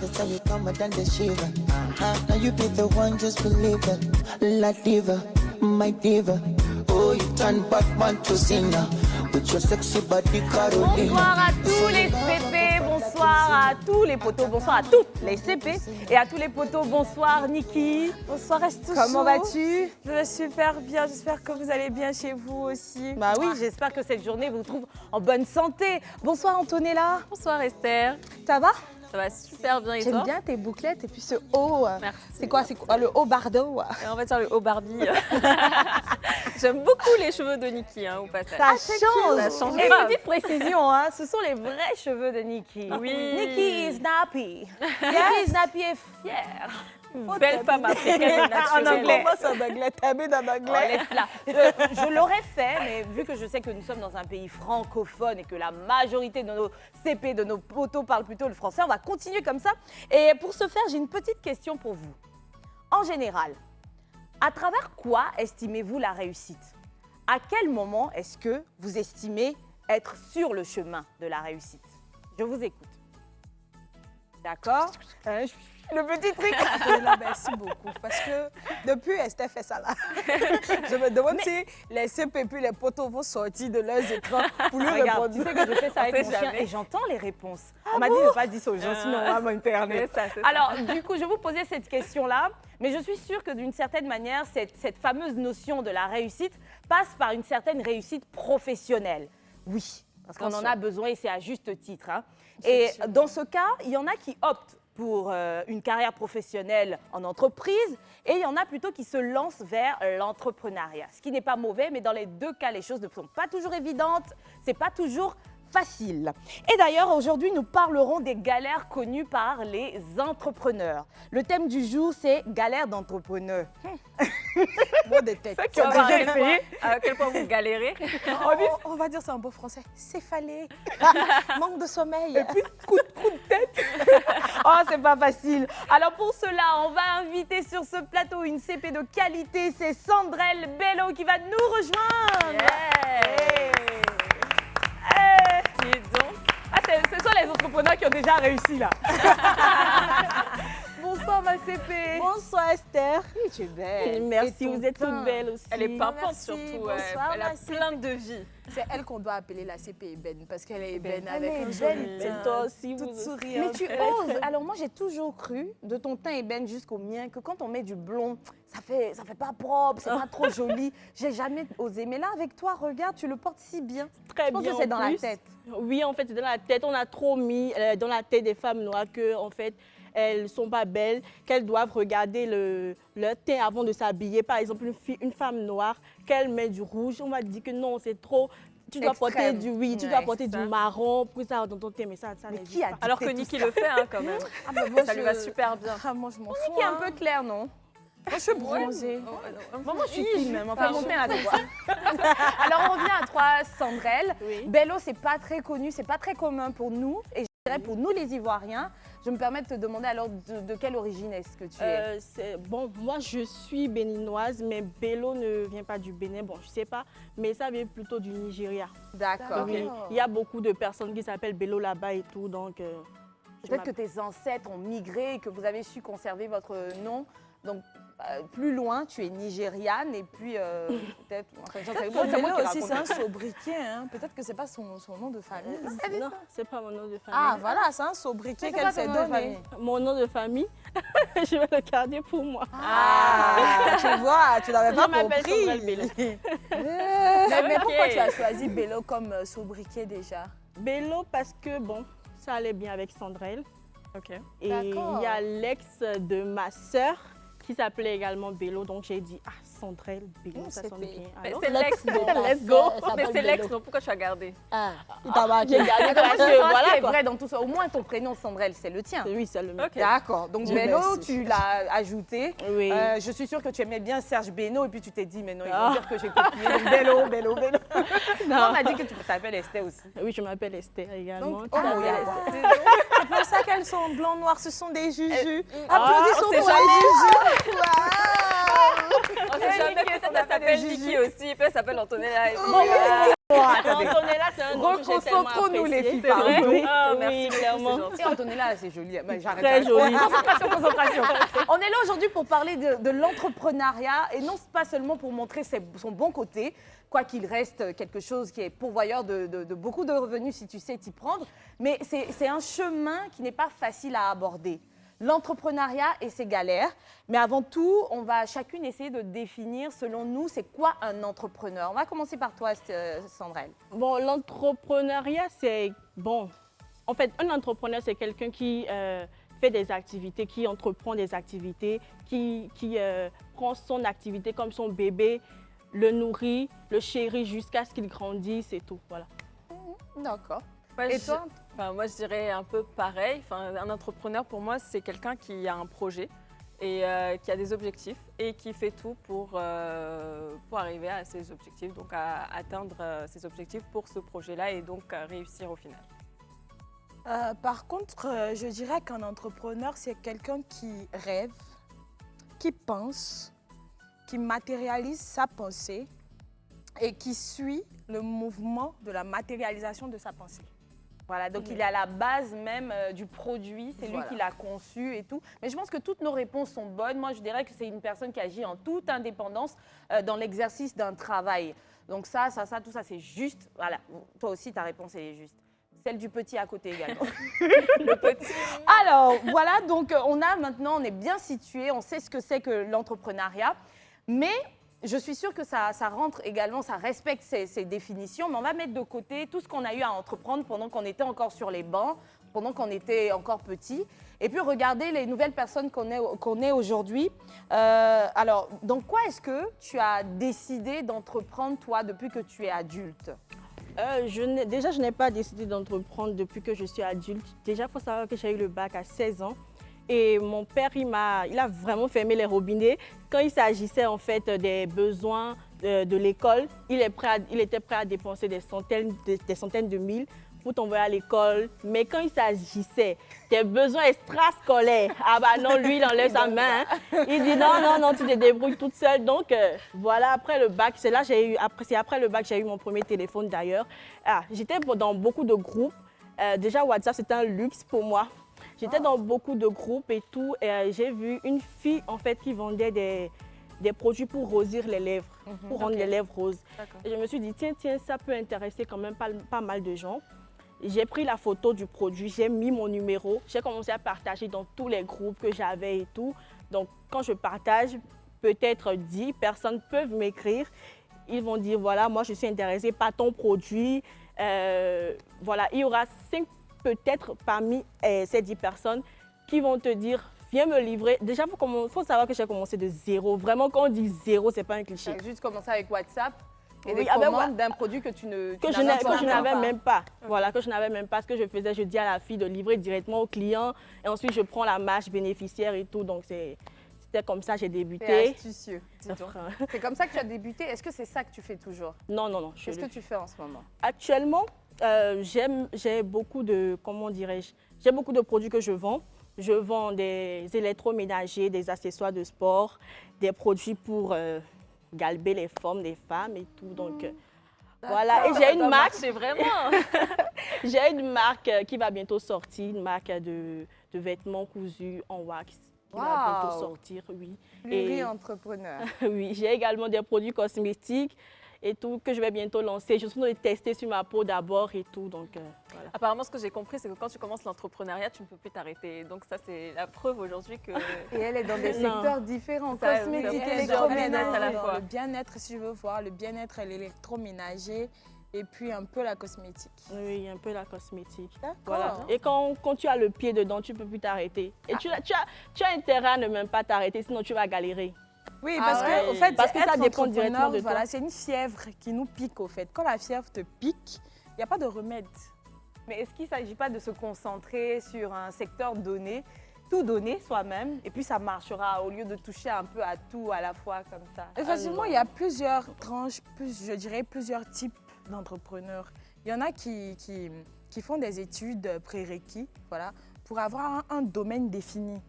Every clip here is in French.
That's how you come and the shiver. Now you be the one, just believe it. La diva, my diva. Oh, you turn Batman to Cena. With your sexy body, Carolina. Bonsoir à tous les CP, bonsoir à tous les potos, bonsoir à toutes les CP et à tous les potos, bonsoir Niki. Bonsoir Estouchou. Comment vas-tu? Je vais super bien, j'espère que vous allez bien chez vous aussi. Bah oui, j'espère que cette journée vous trouve en bonne santé. Bonsoir Antonella. Bonsoir Esther. Ça va? Ça va super bien et toi? J'aime bien tes bouclettes et puis ce haut. Merci. C'est quoi le haut bardeau? On va dire le haut Barbie. J'aime beaucoup les cheveux de Niki au passage. Ça change. Ça change Et grave. petite précision, hein, ce sont les vrais cheveux de Niki. Oui. Niki is nappy. Niki is nappy et fière. Belle femme africaine naturelle. En anglais. Comment ça en anglais? T'habites en anglais? Laisse-la. Je l'aurais fait, mais vu que je sais que nous sommes dans un pays francophone et que la majorité de nos CP, de nos potos parlent plutôt le français, on va continuer comme ça. Et pour ce faire, j'ai une petite question pour vous. En général, à travers quoi estimez-vous la réussite? À quel moment est-ce que vous estimez être sur le chemin de la réussite? Je vous écoute. D'accord? Le petit truc. Merci beaucoup. Parce que depuis, Esther fait ça là. Je me demande si les CP puis les potos vont sortir de leurs écrans pour lui Regarde, répondre. tu sais que je fais ça avec mon chien jamais. et j'entends les réponses. On m'a dit de ne pas dire ça aux gens, sinon on va m'interner. C'est ça. Alors, du coup, je vais vous poser cette question-là, mais je suis sûre que d'une certaine manière, cette fameuse notion de la réussite passe par une certaine réussite professionnelle. Oui, parce qu'on en a besoin et c'est à juste titre. Hein. Et dans ce cas, il y en a qui optent pour une carrière professionnelle en entreprise et il y en a plutôt qui se lancent vers l'entrepreneuriat. Ce qui n'est pas mauvais, mais dans les deux cas, les choses ne sont pas toujours évidentes, c'est pas toujours facile. Et d'ailleurs, aujourd'hui, nous parlerons des galères connues par les entrepreneurs. Le thème du jour, c'est galère d'entrepreneur. Moi de tête. Tu vas voir à quel point vous galérez. On va dire ça en beau français. Céphalée. Manque de sommeil. Et puis, coup de tête. Oh, c'est pas facile. Alors pour cela, on va inviter sur ce plateau une CP de qualité. C'est Sandrelle Bello qui va nous rejoindre. Dis donc. Ah, ce sont les entrepreneurs qui ont déjà réussi là. Bonsoir ma CP. Bonsoir Esther. Oui, tu es belle. Merci, vous êtes toute belle aussi. Elle est pimpante Merci, surtout. bonsoir, Elle a ma plein de vie. C'est elle qu'on doit appeler la CP Eben parce qu'elle est Eben Elle avec est un belle. joli Et teint. toi aussi, toute vous souriante. Mais tu oses. Alors moi, j'ai toujours cru, de ton teint ébène jusqu'au mien, que quand on met du blond, ça fait pas propre, c'est pas trop joli. J'ai jamais osé. Mais là, avec toi, regarde, tu le portes si bien. Très Je pense bien que c'est dans en la plus. tête. Oui, en fait, c'est dans la tête. On a trop mis dans la tête des femmes noires que, en fait, elles ne sont pas belles, qu'elles doivent regarder leur teint avant de s'habiller. Par exemple, une femme noire, qu'elle met du rouge, on va dire que non, c'est trop. Tu dois porter Extrême. tu Ouais, dois porter c'est du ça. marron pour ça dans ton teint, mais ça Mais n'existe qui a pas. dit Alors que tout Niki ça. le fait quand même. Ah, bah, moi, Ça lui va super bien. Ah, moi, je m'en fous. Qui est un hein. peu clair, non? Moi, je suis bronzée. Bon, moi, je suis clean même. Enfin, Pardon. mon teint à toi. Alors, on revient à toi, Sandrelle. Oui. Bello, c'est pas très connu, c'est pas très commun pour nous. Et je dirais pour nous, les Ivoiriens. Je me permets de te demander alors de quelle origine est-ce que tu es? Bon, moi, je suis béninoise, mais Bello ne vient pas du Bénin. Bon, je sais pas, mais ça vient plutôt du Nigeria. D'accord. Oui, il y a beaucoup de personnes qui s'appellent Bello là-bas et tout, donc... Peut-être que tes ancêtres ont migré et que vous avez su conserver votre nom. Donc, plus loin, tu es nigériane et puis peut-être... Enfin, j'en sais pas, c'est moi Bello qui aussi, c'est raconte. un sobriquet. Hein. Peut-être que c'est pas son nom de famille. Non, c'est pas mon nom de famille. Ah, voilà, c'est un sobriquet C'est qu'elle quoi s'est ton nom de donné. famille? Mon nom de famille, je vais le garder pour moi. Ah, tu vois, tu n'avais pas Je m'appelle compris. Sandrelle Bello. Mais Ok. pourquoi tu as choisi Bello comme sobriquet déjà? Bello parce que, bon, ça allait bien avec Sandrelle. Ok. Et D'accord. il y a l'ex de ma sœur qui s'appelait également Bello, donc j'ai dit, ah, Sandrelle, Bello, ça c'est sonne payé. bien. Mais Alors, c'est l'ex, non. let's go. Mais c'est l'ex, non. Pourquoi tu as gardé? Ah, il t'a marqué. J'ai gardé Comment parce tu que, sauras ce qui voilà est quoi. vrai dans tout ça? Au moins, ton prénom, Sandrelle, c'est le tien. Oui, c'est le mien. Ok. D'accord. Donc, Dieu Bello, merci. tu l'as ajouté. Oui. Je suis sûre que tu aimais bien Serge Beno et puis tu t'es dit, mais non, ils vont Ah. dire que j'ai copié. Donc, Bello, Bello, Bello. Non. On m'a dit que tu t'appelles Esther aussi. Oui, je m'appelle Esther également. Donc, Tu oh, t'appelles regarde. Esther. C'est pour ça qu'elles sont blancs, noirs, ce sont des jujus. Ah, Applaudissons on sait pour les jujus. Waouh. On sait jamais, peut-être elle s'appelle Niki aussi, puis elle s'appelle Antonella. Et puis, Bon, Antonella, c'est un nom que j'ai tellement Reconcentrons-nous, les apprécié. filles, C'est vrai? pardon. Ah, Oui, merci beaucoup, clairement. c'est gentil. Et Antonella, c'est joli. Mais j'arrête. Très joli. Concentration, concentration. On est là aujourd'hui pour parler de l'entrepreneuriat et non pas seulement pour montrer son bon côté, quoi qu'il reste quelque chose qui est pourvoyeur de beaucoup de revenus si tu sais t'y prendre, mais c'est un chemin qui n'est pas facile à aborder. L'entrepreneuriat et ses galères. Mais avant tout, on va chacune essayer de définir, selon nous, c'est quoi un entrepreneur. On va commencer par toi, Sandrelle. Bon, l'entrepreneuriat, c'est bon. En fait, un entrepreneur, c'est quelqu'un qui fait des activités, qui entreprend des activités, qui prend son activité comme son bébé, le nourrit, le chérit jusqu'à ce qu'il grandisse et tout. Voilà. D'accord. Ouais, Et toi? Moi, je dirais un peu pareil. Enfin, un entrepreneur, pour moi, c'est quelqu'un qui a un projet et qui a des objectifs et qui fait tout pour arriver à ses objectifs, donc à atteindre ses objectifs pour ce projet-là et donc à réussir au final. Par contre, je dirais qu'un entrepreneur, c'est quelqu'un qui rêve, qui pense, qui matérialise sa pensée et qui suit le mouvement de la matérialisation de sa pensée. Voilà, donc il est à la base même du produit, c'est lui qui l'a conçu et tout. Mais je pense que toutes nos réponses sont bonnes. Moi, je dirais que c'est une personne qui agit en toute indépendance dans l'exercice d'un travail. Donc ça, tout ça, c'est juste. Voilà, toi aussi, ta réponse, elle est juste. Celle du petit à côté également. Le petit. Alors, voilà, donc on est bien situé, on sait ce que c'est que l'entrepreneuriat. Mais je suis sûre que ça rentre également, ça respecte ces définitions, mais on va mettre de côté tout ce qu'on a eu à entreprendre pendant qu'on était encore sur les bancs, pendant qu'on était encore petit, et puis regarder les nouvelles personnes qu'on est aujourd'hui. Alors, dans quoi est-ce que tu as décidé d'entreprendre, toi, depuis que tu es adulte? Déjà, je n'ai pas décidé d'entreprendre depuis que je suis adulte. Déjà, il faut savoir que j'ai eu le bac à 16 ans. Et mon père, il a vraiment fermé les robinets. Quand il s'agissait en fait des besoins de l'école, il était prêt à dépenser des centaines de mille pour t'envoyer à l'école. Mais quand il s'agissait des besoins extrascolaires, ah bah non, lui, il enlève sa main. Hein. Il dit non, tu te débrouilles toute seule. Donc voilà, après le bac, c'est après le bac que j'ai eu mon premier téléphone d'ailleurs. J'étais dans beaucoup de groupes. Déjà, WhatsApp, c'était un luxe pour moi. J'étais dans beaucoup de groupes et tout, et j'ai vu une fille en fait qui vendait des produits pour rosir les lèvres, pour rendre les lèvres roses. Et je me suis dit, tiens, ça peut intéresser quand même pas mal de gens. J'ai pris la photo du produit, j'ai mis mon numéro, j'ai commencé à partager dans tous les groupes que j'avais et tout. Donc quand je partage, peut-être 10 personnes peuvent m'écrire. Ils vont dire, voilà, moi je suis intéressée par ton produit. Voilà, il y aura 5 peut-être parmi ces 10 personnes qui vont te dire, viens me livrer. Déjà, il faut savoir que j'ai commencé de zéro. Vraiment, quand on dit zéro, ce n'est pas un cliché. Tu as juste commencé avec WhatsApp et Oui, des commandes d'un produit que tu n'avais même pas. Voilà, que je n'avais même pas. Ce que je faisais, je dis à la fille de livrer directement au client et ensuite je prends la marge bénéficiaire et tout. Donc, c'était comme ça que j'ai débuté. C'est astucieux, dis donc. C'est comme ça que tu as débuté. Est-ce que c'est ça que tu fais toujours? Non. Qu'est-ce que tu fais en ce moment? Actuellement, j'ai beaucoup de, j'ai beaucoup de produits que je vends. Je vends des électroménagers, des accessoires de sport, des produits pour galber les formes des femmes et tout. Donc, voilà. Et j'ai une marque. C'est vraiment. J'ai une marque qui va bientôt sortir, une marque de vêtements cousus en wax. Qui va bientôt sortir, oui. Pluri-entrepreneur. Oui, j'ai également des produits cosmétiques et tout que je vais bientôt lancer. Je suis en train de tester sur ma peau d'abord et tout. Donc, voilà. Apparemment, ce que j'ai compris, c'est que quand tu commences l'entrepreneuriat, tu ne peux plus t'arrêter. Donc ça, c'est la preuve aujourd'hui que... Et elle est dans des secteurs différents, cosmétiques, c'est électroménager. à la fois. Le bien-être, si je veux voir, le bien-être et l'électroménager et puis un peu la cosmétique. Oui, un peu la cosmétique. D'accord. Voilà. Et quand tu as le pied dedans, tu ne peux plus t'arrêter. Et tu as intérêt à ne même pas t'arrêter, sinon tu vas galérer. Oui, parce que, au fait, parce que ça dépend directement de toi. voilà, c'est une fièvre qui nous pique, au fait. Quand la fièvre te pique, il n'y a pas de remède. Mais est-ce qu'il ne s'agit pas de se concentrer sur un secteur donné, tout donner soi-même, et puis ça marchera au lieu de toucher un peu à tout à la fois comme ça? Effectivement, il y a plusieurs tranches, je dirais plusieurs types d'entrepreneurs. Il y en a qui font des études prérequis, voilà, pour avoir un domaine défini.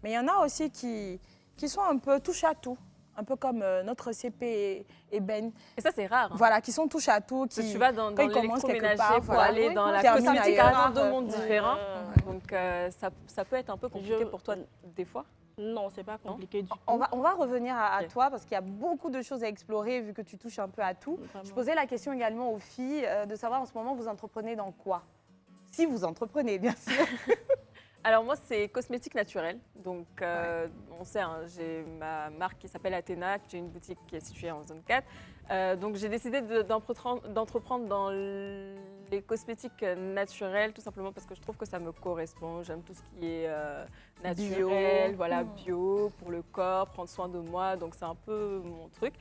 Mais il y en a aussi qui sont un peu touche à tout. un peu comme notre CP et Ben. Et ça, c'est rare. Hein. Voilà, qui sont touche à tout. Parce que tu vas dans quand ils commencent quelque l'électroménager part, pour voilà, aller dans la terminent cosmétique, ailleurs. carrément deux mondes différents. Ouais. Donc, ça peut être un peu compliqué pour toi des fois. Non, c'est pas compliqué du tout. On va revenir à Ok. toi parce qu'il y a beaucoup de choses à explorer vu que tu touches un peu à tout. Vraiment. Je posais la question également aux filles de savoir en ce moment vous entreprenez dans quoi? Si vous entreprenez, bien sûr. Alors moi, c'est cosmétique naturelle. Donc, on sait, hein, j'ai ma marque qui s'appelle Athéna, j'ai une boutique qui est située en zone 4. Donc, j'ai décidé d'entreprendre dans les cosmétiques naturels, tout simplement parce que je trouve que ça me correspond. J'aime tout ce qui est naturel, Bio. voilà, bio, pour le corps, prendre soin de moi. Donc, c'est un peu mon truc.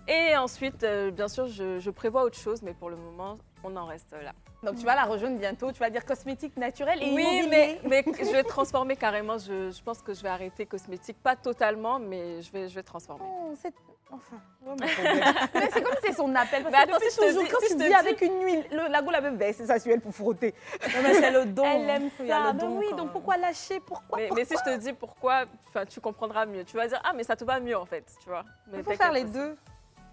Et ensuite, bien sûr, je prévois autre chose, mais pour le moment, on en reste là. Donc tu vas la rejoindre bientôt, tu vas dire cosmétique naturelle et Oui, immobilier. mais je vais transformer carrément. Je pense que je vais arrêter cosmétique, pas totalement, mais je vais transformer. Oh, enfin, mais c'est comme si c'est son appel. Parce Mais que attends, depuis si je te toujours, dis- quand si tu je te vis dis- avec une huile, la go la même c'est sensuel pour frotter. Non, mais c'est le don. Elle aime Il y a ça. le Ben don oui, quand donc même. pourquoi lâcher? Pourquoi Mais si je te dis pourquoi, tu comprendras mieux. Tu vas dire, ah, mais ça te va mieux en fait, tu vois. Mais Il faut faire les t'inquiète, deux.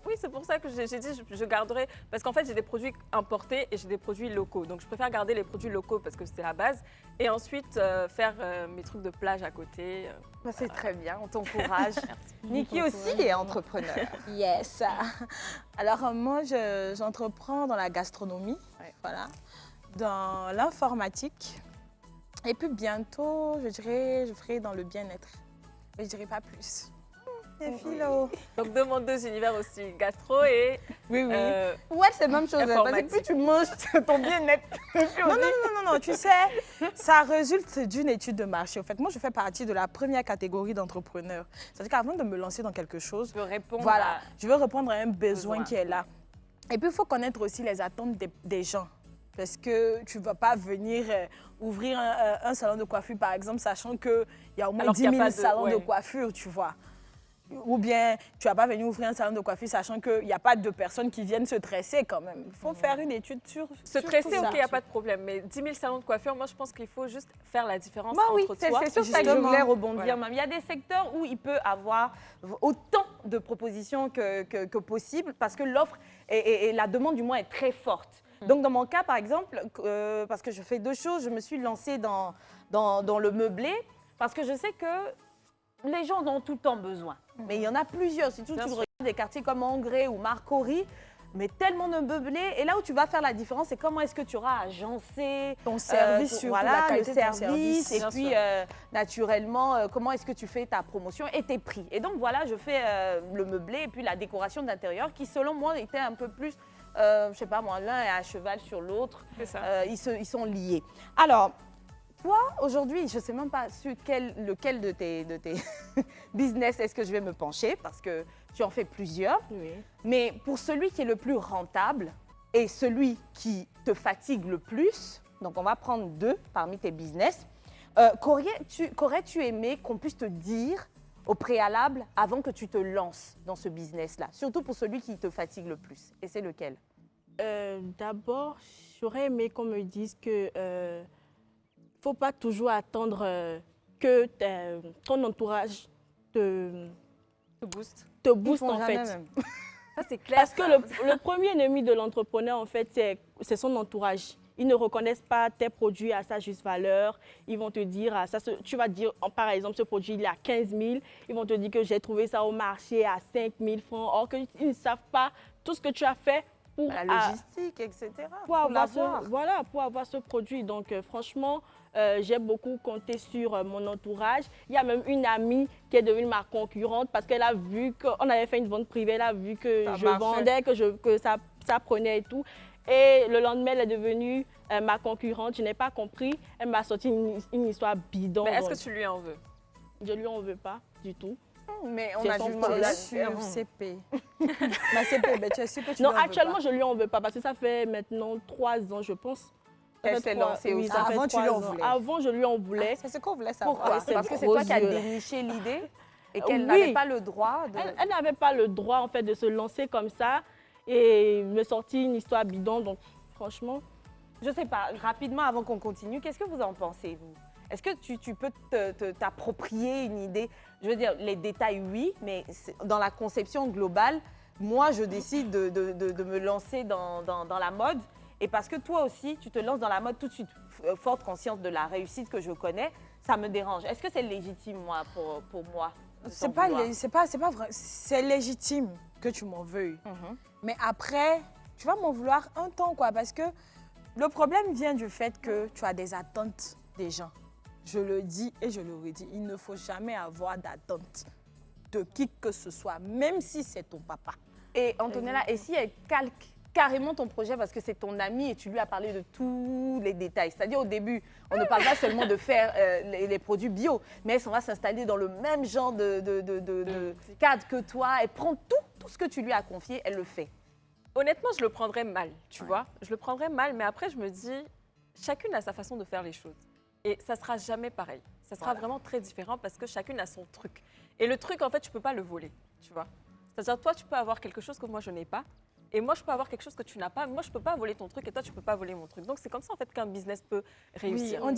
Oui, c'est pour ça que j'ai dit, je garderai. Parce qu'en fait, j'ai des produits importés et j'ai des produits locaux. Donc, je préfère garder les produits locaux parce que c'est la base. Et ensuite, faire mes trucs de plage à côté. Ben, c'est très bien, on t'encourage. Niki aussi est entrepreneur. Yes. Alors moi, j'entreprends dans la gastronomie, voilà, dans l'informatique. Et puis bientôt, je dirais, je ferai dans le bien-être. Mais je dirais pas plus. Les philo. Donc, demande deux univers aussi, gastro et. Oui, oui. euh, Ouais, c'est la même chose. Parce que informatique. plus tu manges, ton bien-être. Non, tu sais, ça résulte d'une étude de marché. En fait, moi, je fais partie de la première catégorie d'entrepreneurs. C'est-à-dire qu'avant de me lancer dans quelque chose, Je veux répondre voilà, je veux répondre à un besoin Besoin. qui est là. Et puis, il faut connaître aussi les attentes des gens. Parce que tu ne vas pas venir ouvrir un salon de coiffure, par exemple, sachant qu'il y a au moins Alors 10 qu'il y a 000 pas de- salons de ouais. coiffure, tu vois. Ou bien, tu ne vas pas venir ouvrir un salon de coiffure, sachant qu'il n'y a pas de personnes qui viennent se tresser quand même. Il faut faire une étude sur Se sur tresser, tout ok, ça. il n'y a pas de problème. Mais 10 000 salons de coiffure, moi, je pense qu'il faut juste faire la différence Moi, oui, entre c'est toi. sur ça que je justement. voulais rebondir. Voilà. Même. Il y a des secteurs où il peut avoir autant de propositions que possible parce que l'offre et la demande, du moins, est très forte. Donc, dans mon cas, par exemple, parce que je fais deux choses, je me suis lancée dans le meublé parce que je sais que les gens en ont tout le temps besoin. Mais il y en a plusieurs. Si tu Bien sûr. regardes des quartiers comme Angré ou Marcory, mais tellement de meublés. Et là où tu vas faire la différence, c'est comment est-ce que tu auras agencé Ton service, surtout, voilà, la le qualité de ton service. Et Bien puis, sûr. naturellement, comment est-ce que tu fais ta promotion et tes prix. Et donc, voilà, je fais le meublé et puis la décoration d'intérieur qui, selon moi, était un peu plus, je sais pas moi, l'un est à cheval sur l'autre. C'est ça. Ils sont liés. Alors, toi, aujourd'hui, je ne sais même pas sur lequel de tes business est-ce que je vais me pencher parce que tu en fais plusieurs. Oui. Mais pour celui qui est le plus rentable et celui qui te fatigue le plus, donc on va prendre deux parmi tes business, qu'aurais-tu aimé qu'on puisse te dire au préalable avant que tu te lances dans ce business-là? Surtout pour celui qui te fatigue le plus. Et c'est lequel? D'abord, j'aurais aimé qu'on me dise que faut pas toujours attendre que ton entourage te boost. booste en fait. Ça, c'est clair. Parce que le premier ennemi de l'entrepreneur, en fait, c'est son entourage. Ils ne reconnaissent pas tes produits à sa juste valeur. Ils vont te dire, tu vas dire, par exemple, ce produit, il est à 15 000. Ils vont te dire que j'ai trouvé ça au marché à 5 000 francs. Or qu'ils ne savent pas tout ce que tu as fait pour, La logistique, etc. pour avoir l'avoir. pour avoir ce produit. Donc, franchement, j'ai beaucoup compté sur mon entourage. Il y a même une amie qui est devenue ma concurrente parce qu'elle a vu qu'on avait fait une vente privée, elle a vu que Ça je marchait. vendais, que ça prenait et tout. Et le lendemain, elle est devenue ma concurrente. Je n'ai pas compris. Elle m'a sorti une histoire bidon. Mais est-ce Donc, que tu lui en veux? je lui en veux pas du tout. Mais on C'est a son juste problème. Sur CP. Ma CP, ben, tu es sûr que tu Non, lui en veux actuellement, pas. je lui en veux pas parce que ça fait maintenant 3 ans, je pense. Ça Elle fait s'est 3 lancée oui, aussi. ça fait Avant, tu 3 lui en ans. voulais. Avant, je lui en voulais. C'est ce qu'on voulait savoir. Pourquoi? c'est Parce que c'est gros toi qui as yeux. déniché l'idée et qu'elle Oui. n'avait pas le droit de... Elle n'avait pas le droit en fait de se lancer comme ça et me sortir une histoire bidon. Donc franchement, Je sais pas, rapidement avant qu'on continue, qu'est-ce que vous en pensez, vous? Est-ce que tu peux t'approprier une idée? Je veux dire, les détails, oui, mais dans la conception globale, moi, je décide de me lancer dans la mode. Et parce que toi aussi, tu te lances dans la mode tout de suite, forte conscience de la réussite que je connais, ça me dérange. Est-ce que c'est légitime, moi, pour moi? C'est pas vrai. C'est légitime que tu m'en veuilles. Mais après, tu vas m'en vouloir un temps, quoi. Parce que le problème vient du fait que tu as des attentes des gens. Je le dis et je le redis. Il ne faut jamais avoir d'attente de qui que ce soit, même si c'est ton papa. Et Antonella, et si elle calque carrément ton projet parce que c'est ton ami et tu lui as parlé de tous les détails. C'est-à-dire au début, on ne parle pas seulement de faire les produits bio, mais elle s'en va s'installer dans le même genre de cadre que toi. Elle prend tout ce que tu lui as confié, elle le fait. Honnêtement, je le prendrais mal, tu vois. Je le prendrais mal, mais après, je me dis, chacune a sa façon de faire les choses. Et ça sera jamais pareil. Ça sera vraiment très différent parce que chacune a son truc. Et le truc, en fait, tu peux pas le voler, tu vois. C'est-à-dire, toi, tu peux avoir quelque chose que moi, je n'ai pas. Et moi, je peux avoir quelque chose que tu n'as pas. Moi, je ne peux pas voler ton truc et toi, tu ne peux pas voler mon truc. Donc, c'est comme ça, en fait, qu'un business peut réussir. Oui,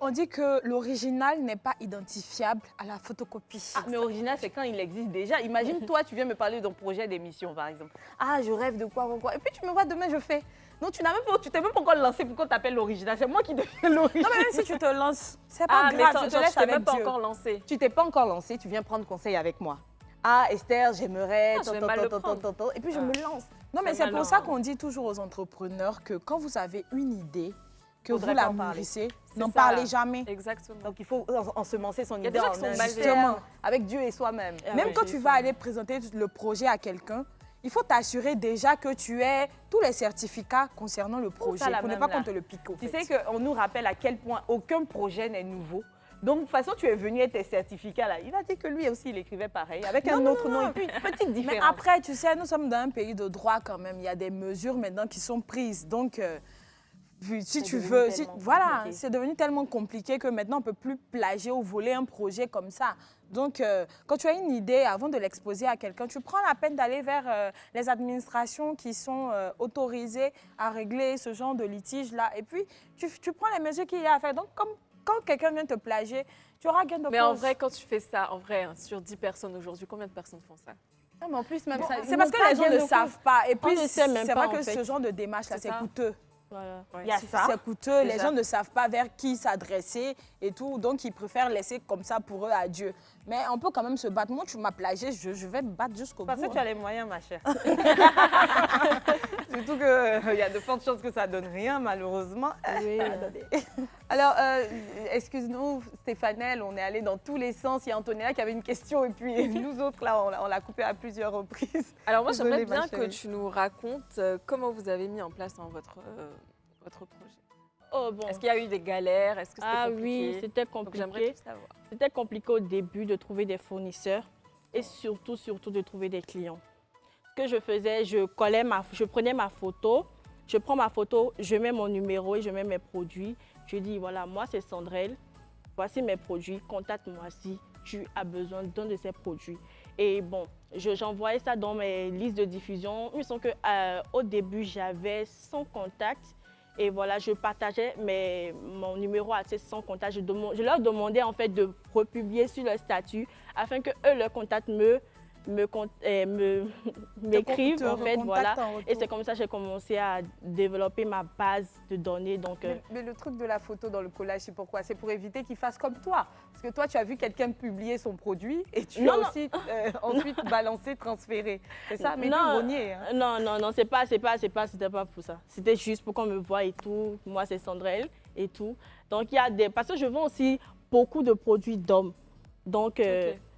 on dit que l'original n'est pas identifiable à la photocopie. Mais original, c'est quand il existe déjà. Imagine, toi, tu viens me parler d'un projet d'émission, par exemple. Ah, je rêve de quoi. Et puis, tu me vois demain, je fais. Non, tu t'es même pas encore lancé pour qu'on t'appelle l'original. C'est moi qui deviens l'original. Non, mais même si tu te lances, c'est pas grave, mais je te laisse avec même pas Dieu. encore lancé. Tu t'es pas encore lancé, tu viens prendre conseil avec moi. Ah, Esther, j'aimerais. Je vais mal le prendre. Et puis, je me lance. Non, mais c'est pour ça qu'on dit toujours aux entrepreneurs que quand vous avez une idée, que Faudrait vous la pas en parler. mûrissez, C'est n'en ça. parlez jamais. Exactement. Donc, il faut ensemencer son y a idée des gens en qui sont un malveillants. justement, avec Dieu et soi-même. Même oui, quand j'ai tu ça. vas aller présenter le projet à quelqu'un, il faut t'assurer déjà que tu aies tous les certificats concernant le projet ça, la pour ne même pas là. qu'on te le pique au Tu fait. sais qu'on nous rappelle à quel point aucun projet n'est nouveau. Donc, de toute façon, tu es venu avec tes certificats là. Il a dit que lui aussi, il écrivait pareil, avec un autre nom et puis une petite différence. Mais après, tu sais, nous sommes dans un pays de droit quand même. Il y a des mesures maintenant qui sont prises. Donc, si tu devenu veux, tellement voilà, compliqué. c'est devenu tellement compliqué que maintenant, on ne peut plus plagier ou voler un projet comme ça. Donc, quand tu as une idée, avant de l'exposer à quelqu'un, tu prends la peine d'aller vers les administrations qui sont autorisées à régler ce genre de litige-là. Et puis, tu prends les mesures qu'il y a à faire. Donc, quand quelqu'un vient te plagier, tu auras gain de cause. Mais en vrai, quand tu fais ça, en vrai, hein, sur 10 personnes aujourd'hui, combien de personnes font ça? Non, mais en plus, même ça. C'est parce que les gens ne savent pas. Et puis, ne c'est sait même vrai pas, que en fait. ce genre de démarche-là, C'est c'est ça. coûteux. Voilà. Il y a ça. C'est coûteux, les déjà. gens ne savent pas vers qui s'adresser et tout, donc ils préfèrent laisser comme ça pour eux à Dieu. Mais on peut quand même se battre. Moi, tu m'as plagié, je vais me battre jusqu'au bout. Parce que tu hein. as les moyens, ma chère. Surtout qu'il y a de fortes chances que ça donne rien, malheureusement. Oui, Alors, excuse-nous, Stéphanelle, on est allé dans tous les sens. Il y a Antonella qui avait une question et puis nous autres, là, on l'a coupé à plusieurs reprises. Alors moi, Désolée, j'aimerais ma bien que chérie. tu nous racontes comment vous avez mis en place votre projet. Oh, bon. Est-ce qu'il y a eu des galères? Est-ce que c'était Ah compliqué? oui, c'était Donc j'aimerais compliqué. tout savoir. C'était compliqué au début de trouver des fournisseurs et surtout de trouver des clients. Ce que je faisais, je prenais ma photo, je prends ma photo, je mets mon numéro et je mets mes produits. Je dis, voilà, moi c'est Sandrelle, voici mes produits, contacte-moi si tu as besoin d'un de ces produits. Et bon, j'envoyais ça dans mes listes de diffusion. Il me semble qu'au début, j'avais 100 contacts. Et voilà, je partageais mon numéro à ces 100 contacts. Je leur demandais en fait de republier sur leur statut afin que eux, leur contact m'écrivent en fait, voilà. Et c'est comme ça que j'ai commencé à développer ma base de données. Donc, Mais le truc de la photo dans le collage, c'est pourquoi? C'est pour éviter qu'ils fassent comme toi. Parce que toi, tu as vu quelqu'un publier son produit et tu as aussi ensuite balancé, transféré. C'est ça, mais non, Grenier. Hein. non, c'était pas pour ça. C'était juste pour qu'on me voie et tout. Moi, c'est Sandrelle et tout. Donc, parce que je vends aussi beaucoup de produits d'hommes. Donc,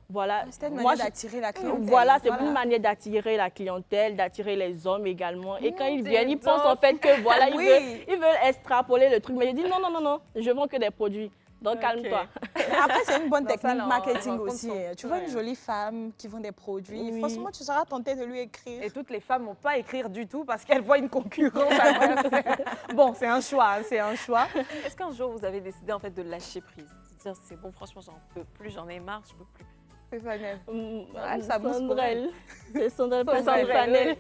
voilà. C'était une Moi, manière d'attirer la clientèle. Voilà, c'est une manière d'attirer la clientèle, d'attirer les hommes également. Et quand ils viennent, ils des pensent en fait que voilà, Oui. ils veulent extrapoler le truc. Mais je dis non, je vends que des produits. Donc calme-toi. Après, c'est une bonne Non, ça, technique là, on marketing rencontre aussi. son- Tu vois Ouais. une jolie femme qui vend des produits, Oui. franchement, tu seras tenté de lui écrire. Et toutes les femmes n'ont pas à écrire du tout parce qu'elles voient une concurrente adversaire. Bon, c'est un choix, hein, c'est un choix. Est-ce qu'un jour, vous avez décidé en fait de lâcher prise? De dire, c'est bon, franchement, j'en peux plus, j'en ai marre, je peux plus. Stéphanie. Ah, ça bouge pour Sandrelle. C'est Sandrelle, pas Sandrelle, Sandrelle.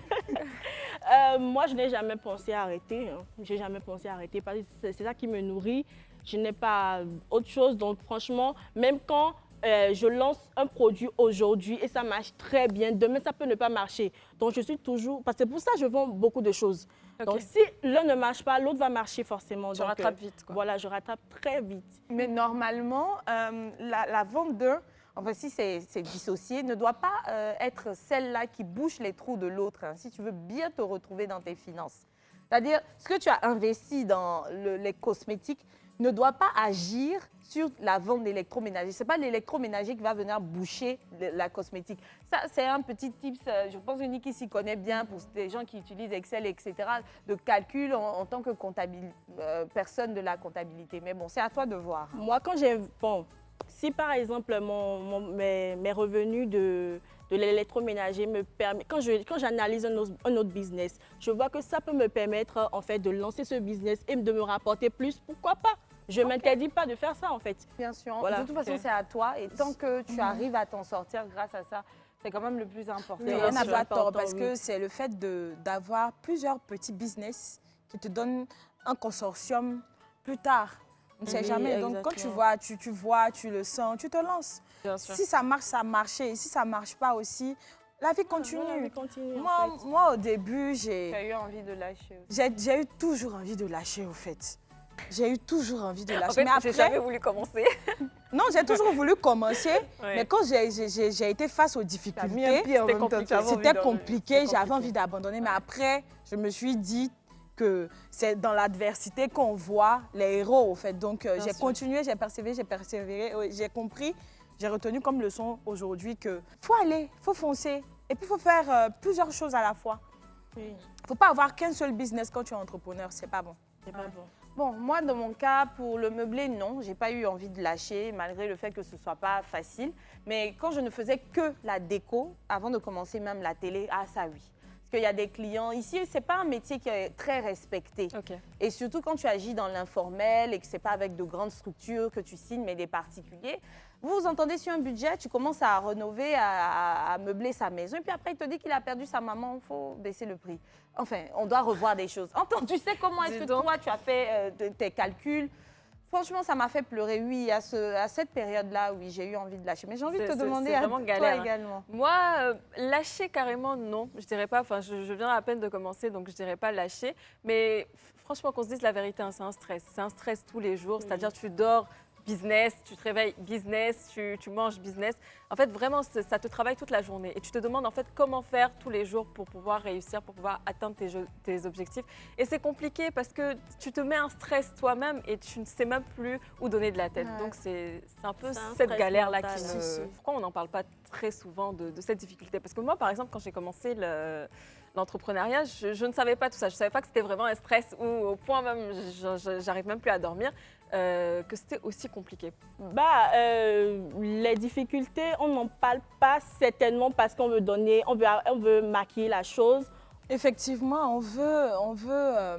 Moi, je n'ai jamais pensé à arrêter. Hein. J'ai jamais pensé à arrêter parce que c'est ça qui me nourrit. je n'ai pas autre chose. Donc franchement, même quand je lance un produit aujourd'hui et ça marche très bien, demain ça peut ne pas marcher. Donc je suis toujours, parce que pour ça je vends beaucoup de choses. Ok. Donc si l'un ne marche pas, l'autre va marcher forcément. Tu Donc, rattrapes vite, quoi. Voilà, je rattrape très vite. Mais normalement, la vente d'un, enfin si c'est dissocié, ne doit pas être celle-là qui bouche les trous de l'autre, hein, si tu veux bien te retrouver dans tes finances. C'est-à-dire, ce que tu as investi dans les cosmétiques ne doit pas agir sur la vente d'électroménager. Ce n'est pas l'électroménager qui va venir boucher la cosmétique. Ça, c'est un petit tips, je pense que Niki s'y connaît bien pour des gens qui utilisent Excel, etc., de calcul en tant que personne de la comptabilité. Mais bon, c'est à toi de voir. Moi, quand j'ai... Bon, si par exemple mes revenus de l'électroménager me permettent... Quand j'analyse un autre business, je vois que ça peut me permettre en fait de lancer ce business et de me rapporter plus, pourquoi pas? Je ne m'interdis pas de faire ça en fait. Bien sûr. Voilà. De toute façon, c'est à toi. Et tant que tu arrives à t'en sortir grâce à ça, c'est quand même le plus important. Oui, Bien on n'a sûr, pas tort important, parce oui. que c'est le fait d'avoir plusieurs petits business qui te donnent un consortium plus tard. On ne sait Oui, jamais. Donc, quand tu exactement. vois, tu le sens, tu te lances. Bien sûr. Si ça marche, ça a marché. Et si ça ne marche pas aussi, la vie continue. Voilà, oui, continue, en Moi, fait. moi, au début, Tu as eu envie de lâcher aussi. j'ai eu toujours envie de lâcher, au fait. J'ai eu toujours envie de lâcher. En fait, mais j'ai après, jamais voulu commencer. non, j'ai toujours voulu commencer. Ouais. Mais quand j'ai été face aux Tu as mis un difficultés, pied en même temps, compliqué. tu avais envie c'était de- compliqué, c'était j'avais envie d'abandonner. Mais après, je me suis dit que c'est dans l'adversité qu'on voit les héros, au fait. Donc, j'ai sûr. continué, j'ai persévéré, j'ai compris, j'ai retenu comme leçon aujourd'hui que faut aller, faut foncer. Et puis, il faut faire plusieurs choses à la fois. Oui, Il ne faut pas avoir qu'un seul business quand tu es entrepreneur, c'est pas bon. c'est pas bon. Bon, moi, dans mon cas, pour le meublé, non. J'ai pas eu envie de lâcher, malgré le fait que ce soit pas facile. Mais quand je ne faisais que la déco, avant de commencer même la télé, ah ça oui. Parce qu'il y a des clients. Ici, c'est pas un métier qui est très respecté. Ok. Et surtout quand tu agis dans l'informel et que c'est pas avec de grandes structures que tu signes, mais des particuliers. Vous vous entendez sur un budget, tu commences à rénover, à meubler sa maison. Et puis après, il te dit qu'il a perdu sa maman, il faut baisser le prix. Enfin, on doit revoir des choses. Entends, tu sais comment est-ce Dis que donc. toi, tu as fait tes calculs? Franchement, ça m'a fait pleurer. Oui, à cette période-là, oui, j'ai eu envie de lâcher. Mais j'ai envie de te C'est demander à vraiment toi galère, hein. également. Moi, lâcher carrément, non. Je dirais pas, enfin, je viens à peine de commencer, donc je dirais pas lâcher. Mais franchement, qu'on se dise la vérité, hein, c'est un stress. C'est un stress tous les jours. C'est-à-dire, tu dors, business, tu te réveilles, business, tu manges, business. En fait, vraiment, ça te travaille toute la journée. Et tu te demandes, en fait, comment faire tous les jours pour pouvoir réussir, pour pouvoir atteindre tes objectifs. Et c'est compliqué parce que tu te mets un stress toi-même et tu ne sais même plus où donner de la tête. Ouais. Donc, c'est un peu C'est un cette stress galère-là mental, qui si, me... si. Pourquoi on n'en parle pas très souvent de cette difficulté? Parce que moi, par exemple, quand j'ai commencé l'entrepreneuriat, je ne savais pas tout ça. Je ne savais pas que c'était vraiment un stress ou au point même, j'arrive même plus à dormir, que c'était aussi compliqué. Les difficultés, on n'en parle pas certainement parce qu'on veut donner, on veut maquiller la chose. Effectivement, on veut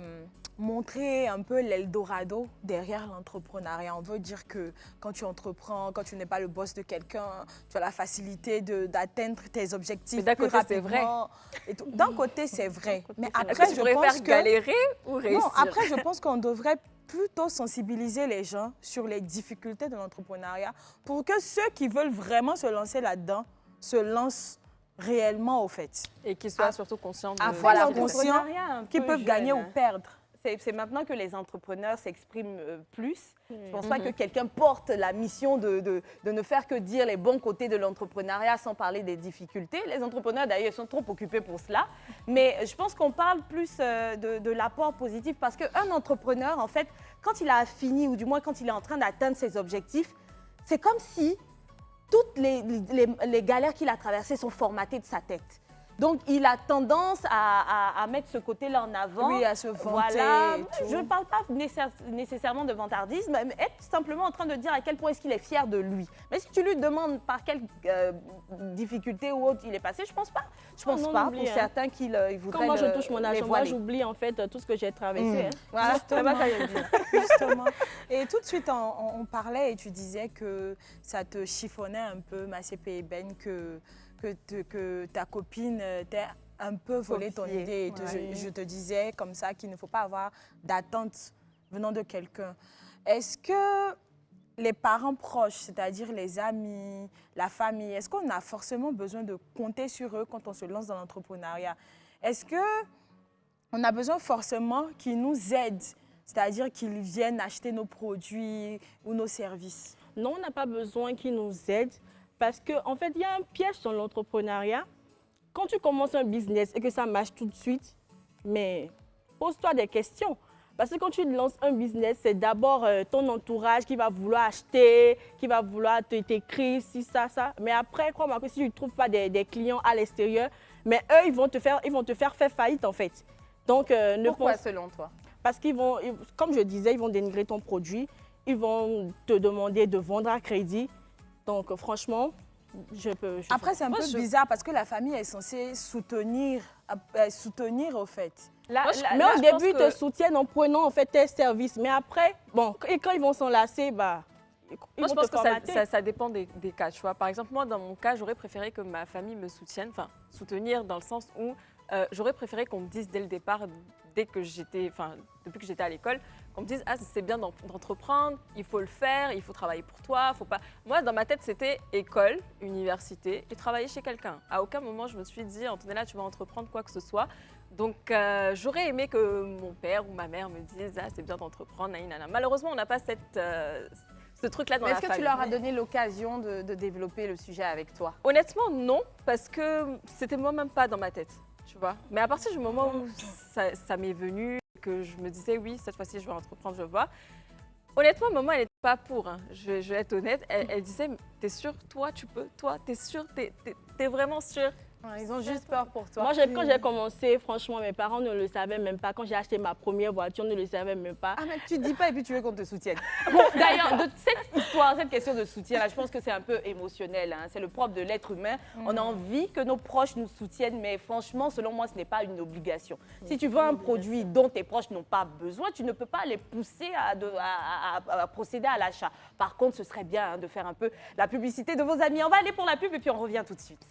montrer un peu l'Eldorado derrière l'entrepreneuriat. On veut dire que quand tu entreprends, quand tu n'es pas le boss de quelqu'un, tu as la facilité d'atteindre tes objectifs Mais d'un plus côté, c'est vrai. rapidement. Et tout. D'un côté, c'est vrai. Mais Est-ce après, que tu je préfères pense que... galérer ou réussir? Non, après, je pense qu'on devrait plutôt sensibiliser les gens sur les difficultés de l'entrepreneuriat pour que ceux qui veulent vraiment se lancer là-dedans se lancent réellement, au fait. Et qu'ils soient surtout conscients de... Après, Voilà, l'entrepreneuriat conscients un qu'ils peu peuvent gagner jeune, ou hein. perdre. C'est maintenant que les entrepreneurs s'expriment plus. Je ne pense pas que quelqu'un porte la mission de ne faire que dire les bons côtés de l'entrepreneuriat sans parler des difficultés. Les entrepreneurs, d'ailleurs, sont trop occupés pour cela. Mais je pense qu'on parle plus de l'apport positif parce qu'un entrepreneur, en fait, quand il a fini, ou du moins quand il est en train d'atteindre ses objectifs, c'est comme si toutes les galères qu'il a traversées sont formatées de sa tête. Donc, il a tendance à mettre ce côté-là en avant. Oui, à se vanter Voilà. et tout. Je ne parle pas nécessairement de vantardisme, mais être simplement en train de dire à quel point est-ce qu'il est fier de lui. Mais si tu lui demandes par quelle difficulté ou autre il est passé, je pense pas. Je pense non, pas oublie, pour hein. certains qu'ils voudraient Quand moi je touche mon les argent, moi voiler. j'oublie en fait tout ce que j'ai traversé. hein. Voilà, c'est pas ça que je veux dire. Justement. Et tout de suite, on parlait et tu disais que ça te chiffonnait un peu, Massépé Eben, que ta copine t'ait un peu volé ton Copié. idée. Et je te disais comme ça qu'il ne faut pas avoir d'attente venant de quelqu'un. est-ce que les parents proches, c'est-à-dire les amis, la famille, est-ce qu'on a forcément besoin de compter sur eux quand on se lance dans l'entrepreneuriat? Est-ce qu'on a besoin forcément qu'ils nous aident, c'est-à-dire qu'ils viennent acheter nos produits ou nos services? Non, on n'a pas besoin qu'ils nous aident parce qu'en fait, il y a un piège dans l'entrepreneuriat. Quand tu commences un business et que ça marche tout de suite, mais pose-toi des questions. Parce que quand tu lances un business, c'est d'abord ton entourage qui va vouloir acheter, qui va vouloir t'écrire, si, ça. Mais après, crois-moi que si tu ne trouves pas des clients à l'extérieur, mais eux, ils vont te faire faillite en fait. Donc, Pourquoi selon toi? Parce qu'ils vont, comme je disais, ils vont dénigrer ton produit, ils vont te demander de vendre à crédit. Donc, franchement, Après, c'est un peu bizarre parce que la famille est censée soutenir au fait. Mais au début, ils te soutiennent en prenant en fait tes services. Mais après, bon, et quand ils vont s'enlacer, bah, moi, je pense que ça dépend des cas, tu vois. Par exemple, moi, dans mon cas, j'aurais préféré que ma famille me soutienne, enfin, soutenir dans le sens où j'aurais préféré qu'on me dise dès le départ, depuis que j'étais à l'école, qu'on me dise « Ah, c'est bien d'entreprendre, il faut le faire, il faut travailler pour toi, faut pas… » Moi, dans ma tête, c'était école, université et travailler chez quelqu'un. À aucun moment, je me suis dit « Antonella, tu vas entreprendre quoi que ce soit. » Donc, j'aurais aimé que mon père ou ma mère me disent « Ah, c'est bien d'entreprendre, nanana. » Malheureusement, on n'a pas ce truc-là dans la famille. Est-ce que tu leur as donné l'occasion de développer le sujet avec toi? Honnêtement, non, parce que c'était moi-même pas dans ma tête, tu vois. Mais à partir du moment où ça m'est venu, que je me disais oui, cette fois-ci, je vais entreprendre, je vois. Honnêtement, maman, elle n'était pas pour, hein. Je vais être honnête. Elle disait, t'es sûre, toi, tu peux, toi, t'es sûre, t'es vraiment sûre. Ils ont juste peur pour toi. Moi, quand j'ai commencé, franchement, mes parents ne le savaient même pas. Quand j'ai acheté ma première voiture, ils ne le savaient même pas. Ah, mais tu ne dis pas et puis tu veux qu'on te soutienne. Bon, d'ailleurs, de cette histoire, cette question de soutien-là, je pense que c'est un peu émotionnel. Hein. C'est le propre de l'être humain. On a envie que nos proches nous soutiennent, mais franchement, selon moi, ce n'est pas une obligation. Si tu veux un produit dont tes proches n'ont pas besoin, tu ne peux pas les pousser à procéder à l'achat. Par contre, ce serait bien de faire un peu la publicité de vos amis. On va aller pour la pub et puis on revient tout de suite.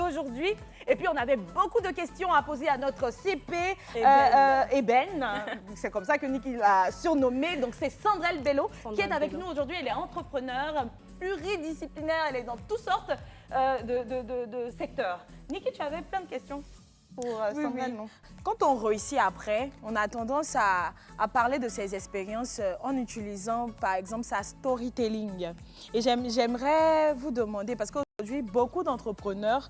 Aujourd'hui, et puis on avait beaucoup de questions à poser à notre CP Eben. C'est comme ça que Niki l'a surnommée. Donc c'est Sandrelle Bello qui est avec nous aujourd'hui. Elle est entrepreneure pluridisciplinaire, elle est dans toutes sortes de secteurs. Niki, tu avais plein de questions pour Sandrelle, non? Quand on réussit après, on a tendance à parler de ses expériences en utilisant par exemple sa storytelling. Et j'aimerais vous demander, parce qu'aujourd'hui, beaucoup d'entrepreneurs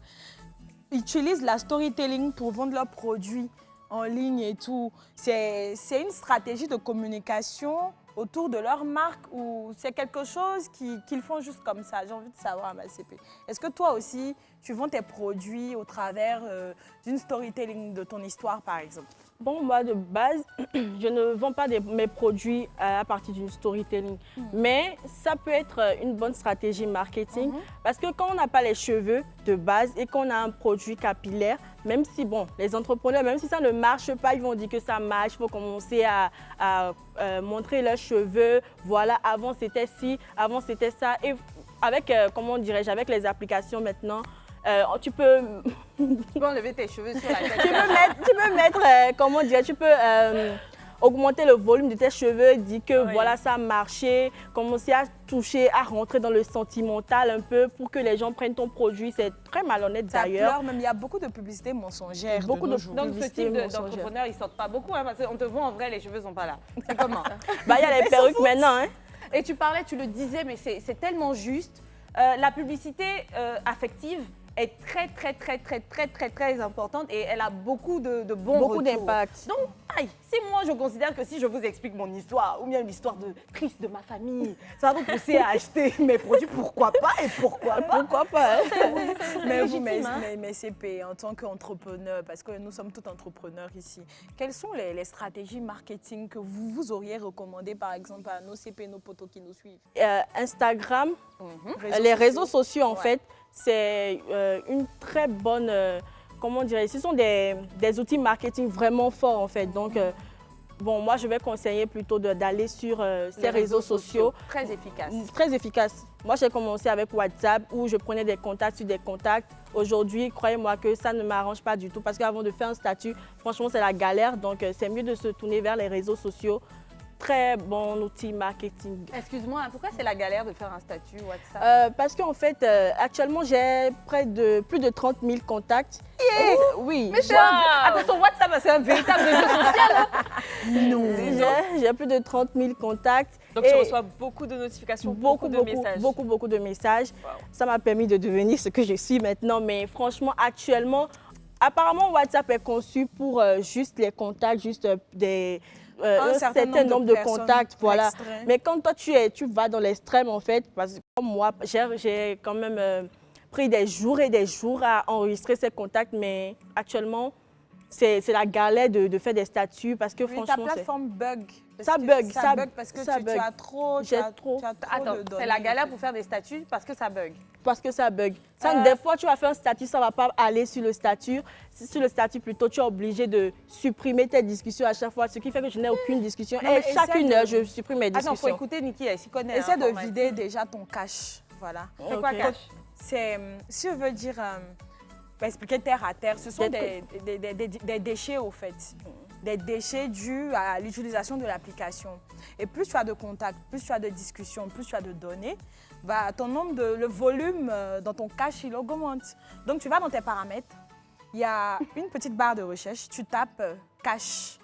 utilisent la storytelling pour vendre leurs produits en ligne et tout. C'est une stratégie de communication autour de leur marque ou c'est quelque chose qu'ils font juste comme ça? J'ai envie de savoir, ma CP. Est-ce que toi aussi, tu vends tes produits au travers d'une storytelling de ton histoire, par exemple? Bon, moi, de base, je ne vends pas mes produits à partir d'une storytelling. Mais ça peut être une bonne stratégie marketing. Parce que quand on n'a pas les cheveux de base et qu'on a un produit capillaire, même si, bon, les entrepreneurs, même si ça ne marche pas, ils vont dire que ça marche. Il faut commencer à montrer leurs cheveux. Voilà, avant c'était ci, avant c'était ça. Et avec, comment dirais-je, avec les applications maintenant, tu peux enlever tes cheveux sur la tête. tu peux mettre, comment dire, tu peux augmenter le volume de tes cheveux, dire que voilà, ça a marché, commencer à toucher, à rentrer dans le sentimental un peu pour que les gens prennent ton produit. C'est très malhonnête d'ailleurs. Même il y a beaucoup de publicités mensongères. Beaucoup de Donc ce type d'entrepreneurs, ils sortent pas beaucoup, hein, parce qu'on te voit en vrai, les cheveux sont pas là. C'est comment? Bah, il y a les perruques maintenant. Hein. Et tu parlais, tu le disais, mais c'est tellement juste. La publicité affective, est très importante et elle a beaucoup de bons Beaucoup retours. d'impact. Donc, aïe, si moi je considère que si je vous explique mon histoire ou bien l'histoire triste de ma famille, ça va vous pousser à acheter mes produits, pourquoi pas et pourquoi pas. Pourquoi pas hein? Mais légitime, mais CP, en tant qu'entrepreneur, parce que nous sommes tous entrepreneurs ici, quelles sont les stratégies marketing que vous auriez recommandées, par exemple, à nos CP, nos potos qui nous suivent? Instagram, les réseaux sociaux, en fait, c'est une très bonne, comment dire, ce sont des outils marketing vraiment forts, en fait. Donc, bon, moi, je vais conseiller plutôt d'aller sur ces réseaux sociaux. Très efficaces. Très efficaces. Moi, j'ai commencé avec WhatsApp où je prenais des contacts sur des contacts. Aujourd'hui, croyez-moi que ça ne m'arrange pas du tout parce qu'avant de faire un statut, franchement, c'est la galère. Donc, c'est mieux de se tourner vers les réseaux sociaux. Très bon outil marketing. Excuse-moi, pourquoi c'est la galère de faire un statut WhatsApp? Parce qu'en fait, actuellement, j'ai plus de 30 000 contacts. Oui. Mais attention, WhatsApp, c'est un véritable réseau social. Non. J'ai plus de 30 000 contacts. Donc tu reçois beaucoup de notifications, beaucoup de messages. Beaucoup de messages. Wow. Ça m'a permis de devenir ce que je suis maintenant. Mais franchement, actuellement, apparemment, WhatsApp est conçu pour juste les contacts, juste un certain nombre de contacts, voilà. Extrême. Mais quand toi, tu vas dans l'extrême, en fait, parce que comme moi, j'ai quand même pris des jours et des jours à enregistrer ces contacts, mais actuellement, c'est la galère de faire des statuts parce que Oui, franchement, ta plateforme bug. Ça bug, Ça bug parce que ça tu bug. as trop. J'ai trop. Attends, c'est la galère pour faire des statuts parce que ça bug. Parce que ça bug. Des fois, tu vas faire un statut, ça ne va pas aller sur le statut. Sur le statut, plutôt, tu es obligé de supprimer tes discussions à chaque fois, ce qui fait que je n'ai aucune discussion. Non, Et mais chaque essaie une de- heure, je supprime mes Attends, il faut discussions. écouter Niki, elle s'y connaît. Essaie de hein, vider déjà ton cache. Voilà. C'est quoi Ok. cache? C'est, si je veux dire, expliquer terre à terre, ce sont Des des déchets au fait. Des déchets dus à l'utilisation de l'application. Et plus tu as de contacts, plus tu as de discussions, plus tu as de données, le volume dans ton cache, il augmente. Donc tu vas dans tes paramètres, il y a une petite barre de recherche, tu tapes cache.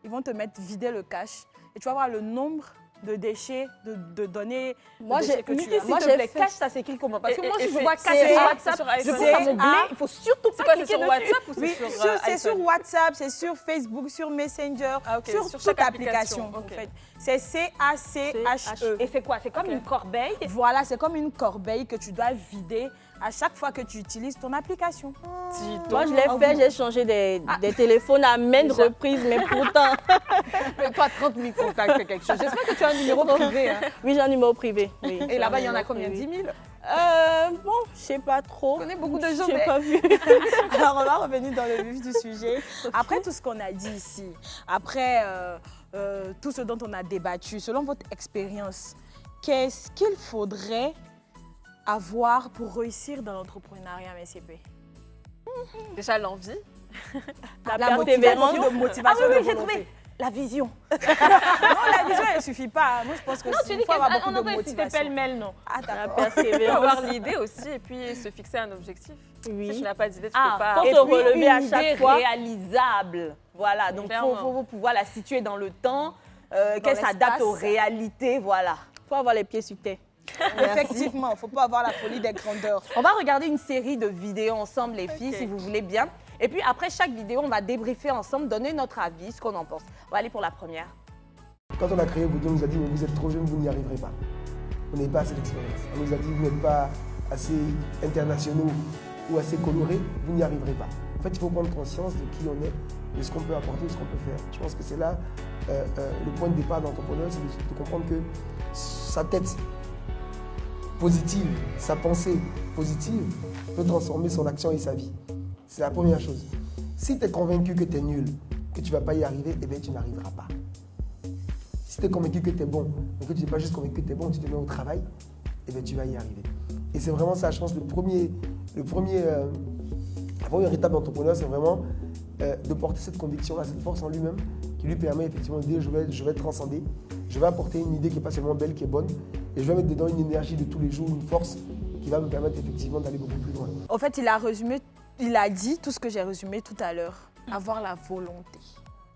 Ils vont te mettre vider le cache et tu vas voir le nombre de déchets, de données, Moi, de déchets que Niki, tu as. s'il Moi, te j'ai plaît, fait- cache, ça s'écrit comment? Parce que moi, si je c'est- vois cache c'est- sur c'est WhatsApp, sur je iPhone. pense à mon blé, C'est il faut surtout C'est pas quoi, c'est cliquer sur dessus. WhatsApp ou c'est Oui, sur c'est sur iPhone? WhatsApp, c'est sur Facebook, sur Messenger, Ah, ok, sur sur toute chaque application. application, ok. En fait. C'est C-A-C-H-E. Et c'est quoi? C'est comme une corbeille. Voilà, c'est comme une corbeille que tu dois vider à chaque fois que tu utilises ton application. Moi, je l'ai fait, j'ai changé des téléphones à maintes reprises, mais pourtant, Mais toi, 30 000 contacts, c'est quelque chose. J'espère que tu as un numéro privé. Hein. oui, j'ai un numéro privé. Oui, Et là-bas, il y en a combien? 10 000? Bon, je sais pas trop. Je connais beaucoup de gens, J'ai mais- pas vu. Alors, on va revenir dans le vif du sujet. Après tout ce qu'on a dit ici, après tout ce dont on a débattu, selon votre expérience, qu'est-ce qu'il faudrait avoir pour réussir dans l'entrepreneuriat MSCP? Déjà l'envie. La persévérance. de motivation, Ah oui, de oui, j'ai volonté. trouvé. La vision. Non, la vision, elle ne suffit pas. Moi, je pense que Non, tu il dis faut avoir qu'on beaucoup de entend c'était motivation. pêle-mêle, non? Ah, La d'accord. Il faut persévérance. avoir l'idée aussi et puis se fixer un objectif. Oui. Si tu n'as pas d'idée, tu Ah, peux pas. faut et se puis relever à une chaque idée fois. réalisable. Voilà, donc Clairement. faut pouvoir la situer dans le temps, qu'elle s'adapte l'espace. aux réalités, voilà. Faut avoir les pieds sur terre. Effectivement, il ne faut pas avoir la folie des grandeurs. On va regarder une série de vidéos ensemble, les filles, si vous voulez bien. Et puis après chaque vidéo, on va débriefer ensemble, donner notre avis, ce qu'on en pense. On va aller pour la première. Quand on a créé Voodoo, on nous a dit mais vous êtes trop jeune, vous n'y arriverez pas. Vous n'avez pas assez d'expérience. On nous a dit vous n'êtes pas assez internationaux ou assez colorés, vous n'y arriverez pas. En fait, il faut prendre conscience de qui on est, de ce qu'on peut apporter, de ce qu'on peut faire. Je pense que c'est là le point de départ d'entrepreneur, c'est de comprendre que sa tête positive, sa pensée positive peut transformer son action et sa vie. C'est la première chose. Si tu es convaincu que tu es nul, que tu ne vas pas y arriver, eh bien tu n'arriveras pas. Si tu es convaincu que tu es bon, mais que tu n'es pas juste convaincu que tu es bon, tu te mets au travail, eh bien tu vas y arriver. Et c'est vraiment ça, je pense, la première étape d'entrepreneur, c'est vraiment de porter cette conviction-là, cette force en lui-même, qui lui permet effectivement de dire je vais transcender, je vais apporter une idée qui n'est pas seulement belle, qui est bonne, et je vais mettre dedans une énergie de tous les jours, une force qui va me permettre effectivement d'aller beaucoup plus loin. En fait, il a dit tout ce que j'ai résumé tout à l'heure. Avoir la volonté.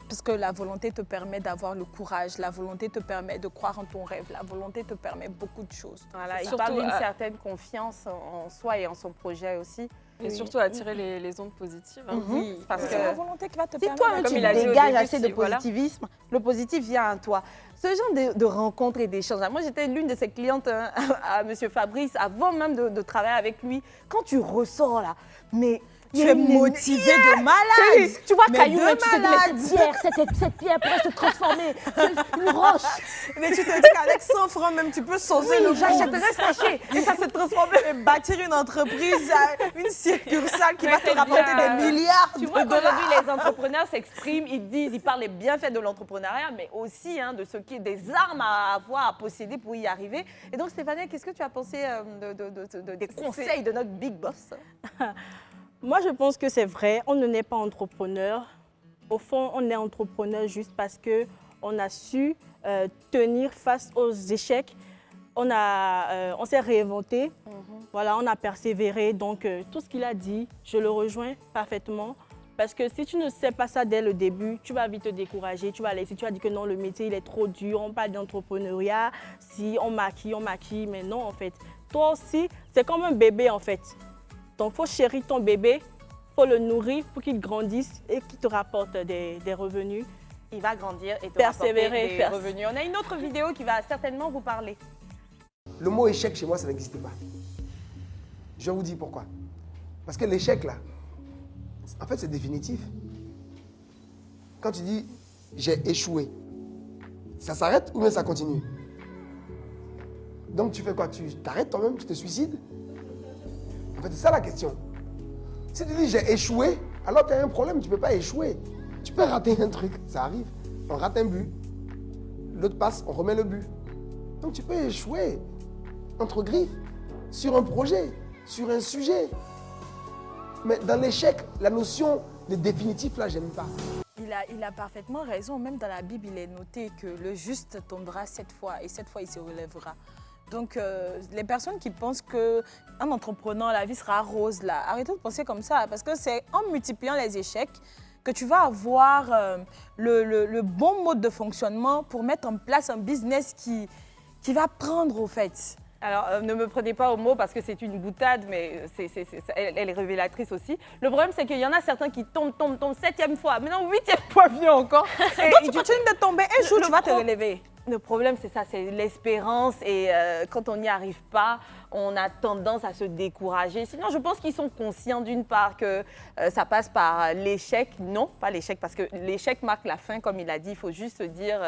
Parce que la volonté te permet d'avoir le courage, la volonté te permet de croire en ton rêve, la volonté te permet beaucoup de choses. Voilà, il Surtout, parle d'une certaine confiance en soi et en son projet aussi. Et surtout attirer les ondes positives. Hein. Oui, parce C'est la que volonté qui va te si permettre. toi-même Comme tu il a dit au dégages début, assez de si, voilà. positivisme, le positif vient à toi. Ce genre de rencontres et d'échanges, moi j'étais l'une de ses clientes hein, à M. Fabrice avant même de travailler avec lui. Quand tu ressors là, mais Tu es motivé de malade. tu vois Mais Caillou, de mais tu te dis, mais malade. cette pierre pourrait se transformer, c'est une roche. Mais tu te dis qu'avec 100 francs même, tu peux changer le monde. J'achèterais sachet et ça se transforme. Et bâtir une entreprise, une succursale qui Mais va te c'est rapporter bien. des milliards Tu de vois dollars. qu'aujourd'hui, les entrepreneurs s'expriment, ils parlent des bienfaits de l'entrepreneuriat, mais aussi hein, de ce qui est des armes à avoir, à posséder pour y arriver. Et donc, Stéphanie, qu'est-ce que tu as pensé des conseils de notre big boss? Moi, je pense que c'est vrai, on ne naît pas entrepreneur. Au fond, on est entrepreneur juste parce qu'on a su tenir face aux échecs. On s'est réinventé, voilà, on a persévéré. Donc, tout ce qu'il a dit, je le rejoins parfaitement. Parce que si tu ne sais pas ça dès le début, tu vas vite te décourager, tu vas laisser, tu vas dire que non, le métier, il est trop dur, on parle d'entrepreneuriat, si on maquille, mais non, en fait. Toi aussi, c'est comme un bébé, en fait. Donc, il faut chérir ton bébé, il faut le nourrir pour qu'il grandisse et qu'il te rapporte des revenus. Il va grandir et te Persévérer, rapporter des revenus. On a une autre vidéo qui va certainement vous parler. Le mot échec chez moi, ça n'existe pas. Je vais vous dire pourquoi. Parce que l'échec, là, en fait, c'est définitif. Quand tu dis j'ai échoué, ça s'arrête ou bien ça continue? Donc tu fais quoi? Tu t'arrêtes toi-même, tu te suicides? En fait, c'est ça la question. Si tu dis j'ai échoué, alors tu as un problème, tu ne peux pas échouer. Tu peux rater un truc, ça arrive. On rate un but, l'autre passe, on remet le but. Donc tu peux échouer entre griffes, sur un projet, sur un sujet. Mais dans l'échec, la notion de définitif, là, j'aime pas. Il a parfaitement raison. Même dans la Bible, il est noté que le juste tombera 7 fois et 7 fois il se relèvera. Donc, les personnes qui pensent qu'en entreprenant, la vie sera rose, là, arrêtez de penser comme ça. Parce que c'est en multipliant les échecs que tu vas avoir le bon mode de fonctionnement pour mettre en place un business qui va prendre, au fait. Alors, ne me prenez pas au mot parce que c'est une boutade, mais elle est révélatrice aussi. Le problème, c'est qu'il y en a certains qui tombent 7e fois. Maintenant, 8e fois vient encore. Et tu continues de tomber, un jour, tu vas te relever. Le problème, c'est ça, c'est l'espérance. Et quand on n'y arrive pas, on a tendance à se décourager. Sinon, je pense qu'ils sont conscients d'une part que ça passe par l'échec. Non, pas l'échec, parce que l'échec marque la fin, comme il a dit. Il faut juste se dire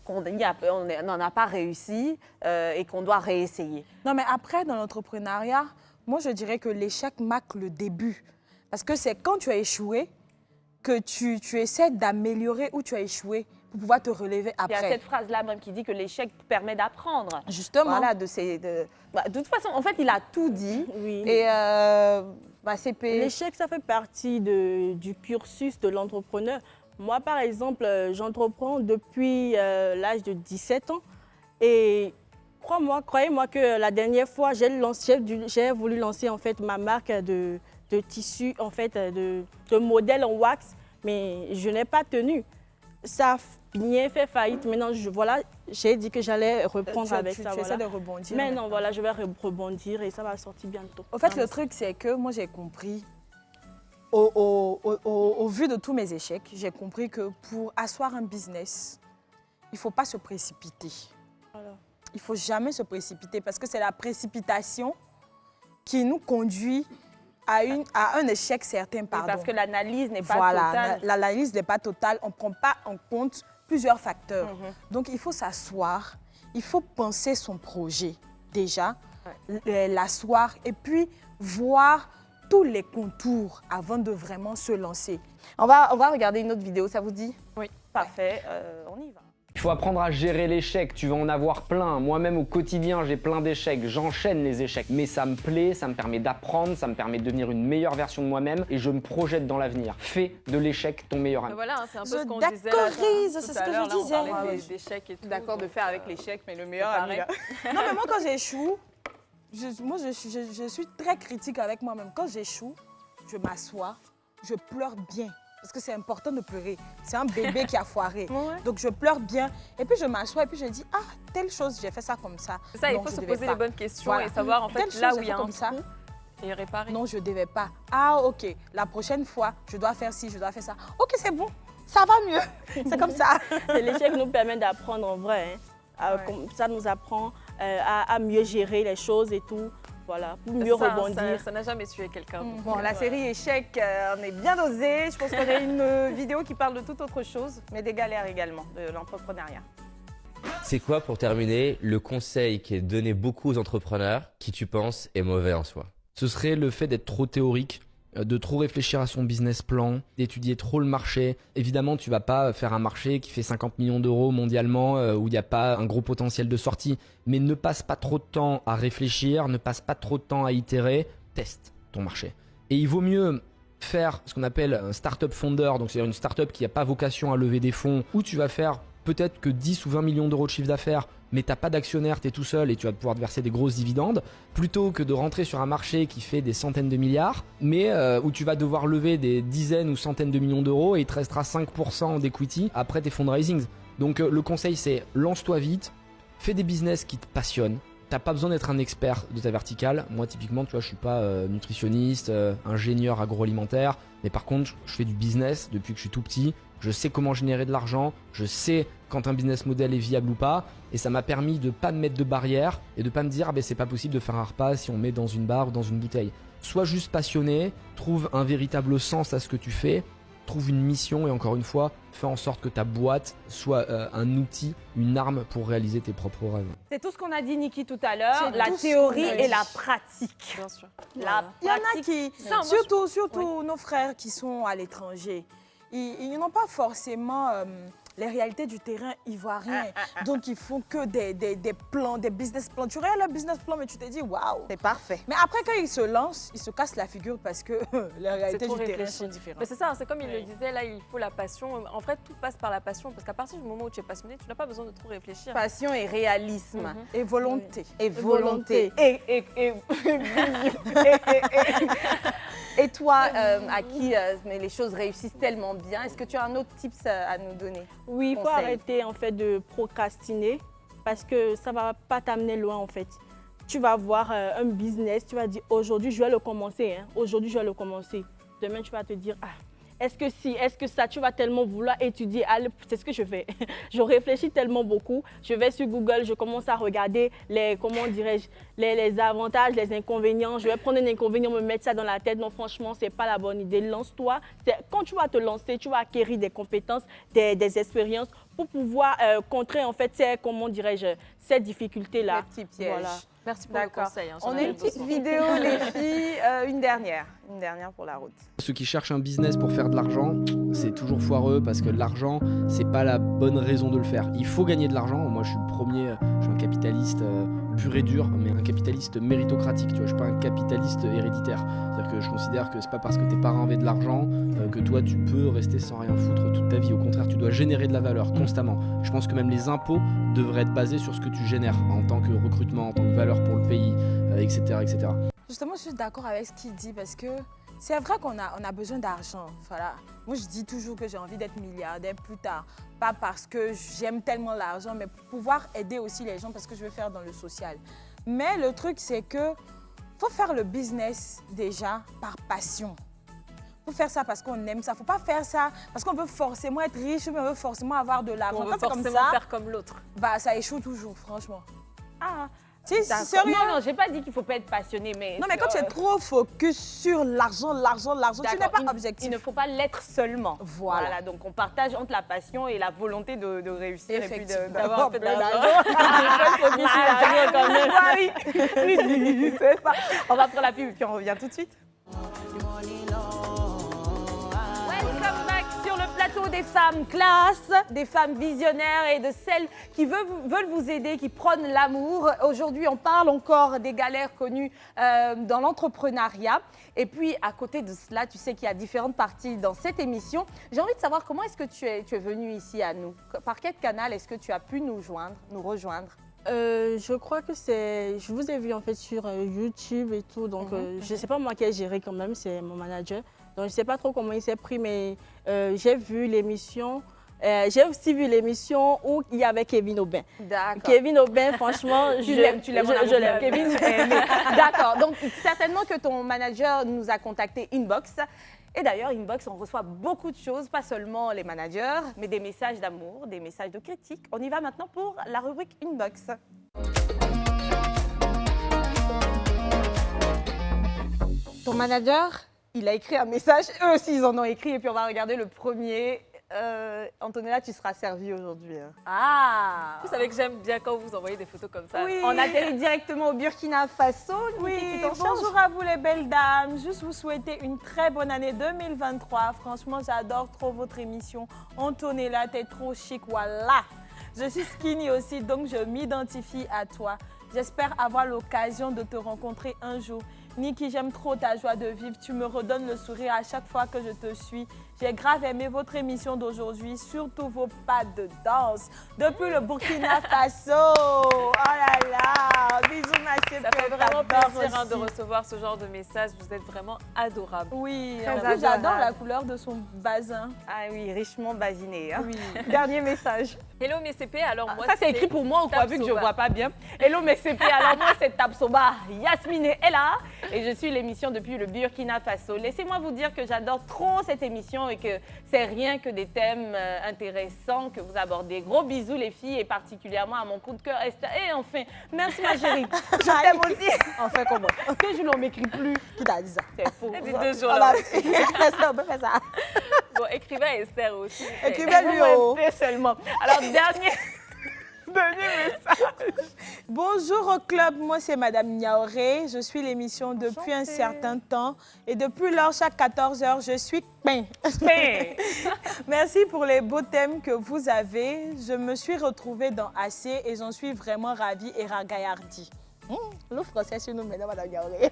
qu'on n'en a pas réussi et qu'on doit réessayer. Non, mais après, dans l'entrepreneuriat, moi, je dirais que l'échec marque le début. Parce que c'est quand tu as échoué que tu essaies d'améliorer où tu as échoué pour pouvoir te relever Il y a après. cette phrase-là même qui dit que l'échec permet d'apprendre. Justement. Voilà, de toute façon, en fait, il a tout dit. Oui. Et CP... L'échec, ça fait partie du cursus de l'entrepreneur. Moi, par exemple, j'entreprends depuis l'âge de 17 ans. Et croyez-moi que la dernière fois, j'ai voulu lancer en fait, ma marque de tissus, en fait, de modèles en wax, mais je n'ai pas tenu. Ça a bien fait faillite. Maintenant, j'ai dit que j'allais reprendre avec ça. Tu essaies de rebondir. Mais non, voilà, je vais rebondir et ça va sortir bientôt. En fait, le truc, c'est que moi, j'ai compris, au vu de tous mes échecs, j'ai compris que pour asseoir un business, il ne faut pas se précipiter. Voilà. Il ne faut jamais se précipiter parce que c'est la précipitation qui nous conduit à un échec certain. Pardon. Parce que l'analyse n'est pas voilà, totale. l'analyse n'est pas totale. On ne prend pas en compte plusieurs facteurs. Donc, il faut s'asseoir, il faut penser son projet déjà, l'asseoir et puis voir tous les contours avant de vraiment se lancer. On va regarder une autre vidéo, ça vous dit? Oui. Parfait, on y va. Il faut apprendre à gérer l'échec, tu vas en avoir plein. Moi-même au quotidien, j'ai plein d'échecs, j'enchaîne les échecs. Mais ça me plaît, ça me permet d'apprendre, ça me permet de devenir une meilleure version de moi-même et je me projette dans l'avenir. Fais de l'échec ton meilleur ami. Voilà, c'est un peu Je ce qu'on disait là, d'accorise, tout c'est ce à que l'heure, je là, on disais. parlait Ouais, d'échecs et tout. D'accord de donc, faire avec l'échec, mais le meilleur ami. pareil. Non, mais moi, quand j'échoue, je suis très critique avec moi-même. Quand j'échoue, je m'assois, je pleure bien. Parce que c'est important de pleurer. C'est un bébé qui a foiré. Ouais. Donc, je pleure bien. Et puis, je m'assois et puis je dis, ah, telle chose, j'ai fait ça comme ça. C'est ça, il Donc, faut je se devais poser pas. les bonnes questions Voilà. et savoir en fait Telle là chose, où il y j'ai a fait un comme ça. trou. Et réparer. Non, je ne devais pas. Ah, ok, la prochaine fois, je dois faire ci, je dois faire ça. Ok, c'est bon, ça va mieux. C'est comme ça. L'échec nous permet d'apprendre en vrai. Ça nous apprend à mieux gérer les choses et tout. Voilà, pour mieux rebondir. Ça n'a jamais tué quelqu'un. Bon, la série Échec, on est bien dosé. Je pense qu'on a une vidéo qui parle de toute autre chose, mais des galères également, de l'entrepreneuriat. C'est quoi, pour terminer, le conseil qui est donné beaucoup aux entrepreneurs qui, tu penses, est mauvais en soi? Ce serait le fait d'être trop théorique, de trop réfléchir à son business plan, d'étudier trop le marché. Évidemment, tu vas pas faire un marché qui fait 50 millions d'euros mondialement où il n'y a pas un gros potentiel de sortie. Mais ne passe pas trop de temps à réfléchir, ne passe pas trop de temps à itérer, teste ton marché. Et il vaut mieux faire ce qu'on appelle un startup founder, donc c'est-à-dire une startup qui n'a pas vocation à lever des fonds, où tu vas faire peut-être que 10 ou 20 millions d'euros de chiffre d'affaires, mais tu n'as pas d'actionnaire, tu es tout seul et tu vas pouvoir te verser des grosses dividendes, plutôt que de rentrer sur un marché qui fait des centaines de milliards, mais où tu vas devoir lever des dizaines ou centaines de millions d'euros et il te restera 5% d'equity après tes fundraisings. Donc le conseil, c'est lance-toi vite, fais des business qui te passionnent. T'as pas besoin d'être un expert de ta verticale. Moi, typiquement, tu vois, je suis pas nutritionniste, ingénieur agroalimentaire, mais par contre, je fais du business depuis que je suis tout petit. Je sais comment générer de l'argent, je sais quand un business model est viable ou pas, et ça m'a permis de pas me mettre de barrières et de pas me dire ah ben c'est pas possible de faire un repas si on met dans une barre ou dans une bouteille. Sois juste passionné, trouve un véritable sens à ce que tu fais, trouve une mission et encore une fois, fais en sorte que ta boîte soit un outil, une arme pour réaliser tes propres rêves. C'est tout ce qu'on a dit, Niki, tout à l'heure, C'est la tout ce théorie qu'on a et dit. la pratique. Bien sûr. La Il y en a pratique. qui, surtout nos frères qui sont à l'étranger, ils n'ont pas forcément les réalités du terrain ivoirien. Donc, ils font que des plans, des business plans. Tu regardes le business plan, mais tu te dis, waouh. C'est parfait. Mais après, quand ils se lancent, ils se cassent la figure parce que les réalités trop du terrain réfléchi. sont différentes. Mais c'est ça, c'est comme il le disait, là, il faut la passion. En fait, tout passe par la passion, parce qu'à partir du moment où tu es passionné, tu n'as pas besoin de trop réfléchir. Passion et réalisme. Et volonté. Et volonté. Et toi, à qui mais les choses réussissent tellement bien, est-ce que tu as un autre tips à nous donner? Oui, il faut Conseil. arrêter en fait de procrastiner parce que ça va pas t'amener loin en fait. Tu vas avoir un business, tu vas dire aujourd'hui je vais le commencer, aujourd'hui je vais le commencer. Demain tu vas te dire est-ce que si, est-ce que ça, tu vas tellement vouloir étudier. Allez, c'est ce que je fais. Je réfléchis tellement beaucoup. Je vais sur Google, je commence à regarder les avantages, les inconvénients. Je vais prendre un inconvénient, me mettre ça dans la tête. Non, franchement, c'est pas la bonne idée. Lance-toi. Quand tu vas te lancer, tu vas acquérir des compétences, des expériences pour pouvoir contrer en fait ces difficultés-là. Les petits pièges. Voilà. Merci pour le conseil. On a une petite vidéo, les filles. Une dernière pour la route. Ceux qui cherchent un business pour faire de l'argent, c'est toujours foireux parce que l'argent, c'est pas la bonne raison de le faire. Il faut gagner de l'argent. Moi, je suis le premier, je suis un capitaliste pur et dur, mais un capitaliste méritocratique. Tu vois, je suis pas un capitaliste héréditaire. C'est-à-dire que je considère que c'est pas parce que tes parents avaient de l'argent que toi, tu peux rester sans rien foutre toute ta vie. Au contraire, tu dois générer de la valeur constamment. Je pense que même les impôts devraient être basés sur ce que tu génères en tant que recrutement, en tant que valeur pour le pays, etc., etc. Justement, je suis d'accord avec ce qu'il dit parce que c'est vrai qu'on a besoin d'argent. Voilà. Moi, je dis toujours que j'ai envie d'être milliardaire plus tard. Pas parce que j'aime tellement l'argent, mais pour pouvoir aider aussi les gens parce que je veux faire dans le social. Mais le truc, c'est que faut faire le business déjà par passion. Faut faire ça parce qu'on aime ça. Faut pas faire ça parce qu'on veut forcément être riche, mais on veut forcément avoir de l'argent. On veut Quand c'est comme forcément ça, faire comme l'autre. bah, ça échoue toujours, franchement. Si, D'accord. sérieux. Non, j'ai pas dit qu'il faut pas être passionné, mais... Non, mais quand tu es trop focus sur l'argent, tu n'es pas objectif. Il ne faut pas l'être seulement. Voilà. Donc on partage entre la passion et la volonté de réussir et puis Effectivement. d'avoir un peu Plein d'argent. Ah oui. Oui, c'est ça. On va prendre la pub et puis on revient tout de suite. Welcome back sur le plateau des femmes classe, des femmes visionnaires et de celles qui veulent vous aider, qui prônent l'amour. Aujourd'hui, on parle encore des galères connues dans l'entrepreneuriat. Et puis, à côté de cela, tu sais qu'il y a différentes parties dans cette émission. J'ai envie de savoir comment est-ce que tu es venue ici à nous? Par quel canal est-ce que tu as pu nous rejoindre? Je crois que je vous ai vu en fait sur YouTube et tout, donc je ne sais pas moi qui ai géré quand même, c'est mon manager. Donc je ne sais pas trop comment il s'est pris, mais j'ai vu l'émission J'ai aussi vu l'émission où il y avait Kevin Aubin. D'accord. Kevin Aubin, franchement, Tu l'aimes, mon amour. je l'aime. Kevin est aimé. D'accord. Donc, certainement que ton manager nous a contacté inbox. Et d'ailleurs, inbox, on reçoit beaucoup de choses, pas seulement les managers, mais des messages d'amour, des messages de critique. On y va maintenant pour la rubrique inbox. Ton manager, il a écrit un message. Eux aussi, ils en ont écrit. Et puis, on va regarder le premier. Antonella, tu seras servie aujourd'hui. Vous savez que j'aime bien quand vous envoyez des photos comme ça. Oui. On atterrit directement au Burkina Faso. Oui, bonjour à vous les belles dames. Juste vous souhaiter une très bonne année 2023. Franchement, j'adore trop votre émission. Antonella, t'es trop chic, voilà. Je suis skinny aussi, donc je m'identifie à toi. J'espère avoir l'occasion de te rencontrer un jour. Niki, j'aime trop ta joie de vivre. Tu me redonnes le sourire à chaque fois que je te suis. J'ai grave aimé votre émission d'aujourd'hui, surtout vos pas de danse. Depuis le Burkina Faso. Oh là là. Bisous, ma chérie. Ça fait vraiment plaisir de recevoir ce genre de message. Vous êtes vraiment adorable. Oui, Très en plus, adorable. j'adore la couleur de son basin. Ah oui, richement basiné. Hein. Oui. Dernier message. Hello mes CP, alors moi Ça, c'est écrit pour moi, on croit vu que je ne vois pas bien. Hello mes CP, alors moi c'est Tabsoba Yasmine est là et je suis l'émission depuis le Burkina Faso. Laissez-moi vous dire que j'adore trop cette émission et que c'est rien que des thèmes intéressants que vous abordez. Gros bisous les filles et particulièrement à mon coup de cœur Esther. Et enfin, merci ma chérie, je t'aime aussi. Enfin, comment? Que je n'en m'écris plus. Qui t'a dit ça? C'est faux. Des 2 jours Ah là. bah, Esther, on peut faire ça. Bon, écrivez à Esther aussi. Écrivez-lui au... Seulement. Alors, dernier message. Bonjour au club, moi c'est Madame Niaoré. Je suis l'émission depuis un certain temps et depuis lors, chaque 14h, je suis pain. Merci pour les beaux thèmes que vous avez. Je me suis retrouvée dans AC et j'en suis vraiment ravie et ragaillardie. Le français chez nous maintenant, Madame Niaoré.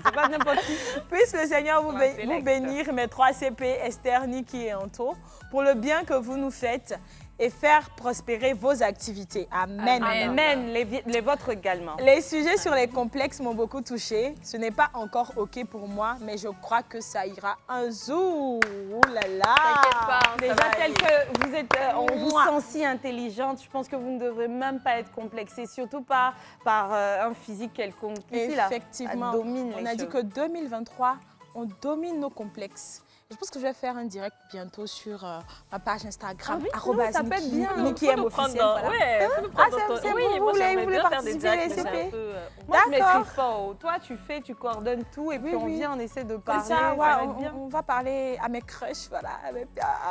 C'est pas n'importe qui. Puisse le Seigneur vous Intellect. bénir, mes 3 CP, Esther, Niki et Anto, pour le bien que vous nous faites et faire prospérer vos activités. Amen. Amen, les vôtres également. Les sujets sur les complexes m'ont beaucoup touchée. Ce n'est pas encore OK pour moi, mais je crois que ça ira un jour. Ouh là là. T'inquiète pas, ça Déjà, va tel aller. que vous êtes, on vous Mouah. sent si intelligente, je pense que vous ne devrez même pas être complexée, surtout pas par un physique quelconque. Ici, là, Effectivement, ça domine on les a dit choses. que 2023, on domine nos complexes. Je pense que je vais faire un direct bientôt sur ma page Instagram. Ah oui, non, ça peut être bien. Niki Faut M nous prendre officiel. dans- Voilà. Ouais, faut nous prendre Ah, dans c'est ton- vous, Oui, vous moi, voulez j'aimerais bien faire des participer à directs, les mais c'est un CP? peu, Moi, je D'accord. maîtrise pas. Toi, tu fais, tu coordonnes tout et puis Oui, on oui. vient, on essaie de Comme parler. ça, ouais, va être bien. on va parler à mes crushs, voilà,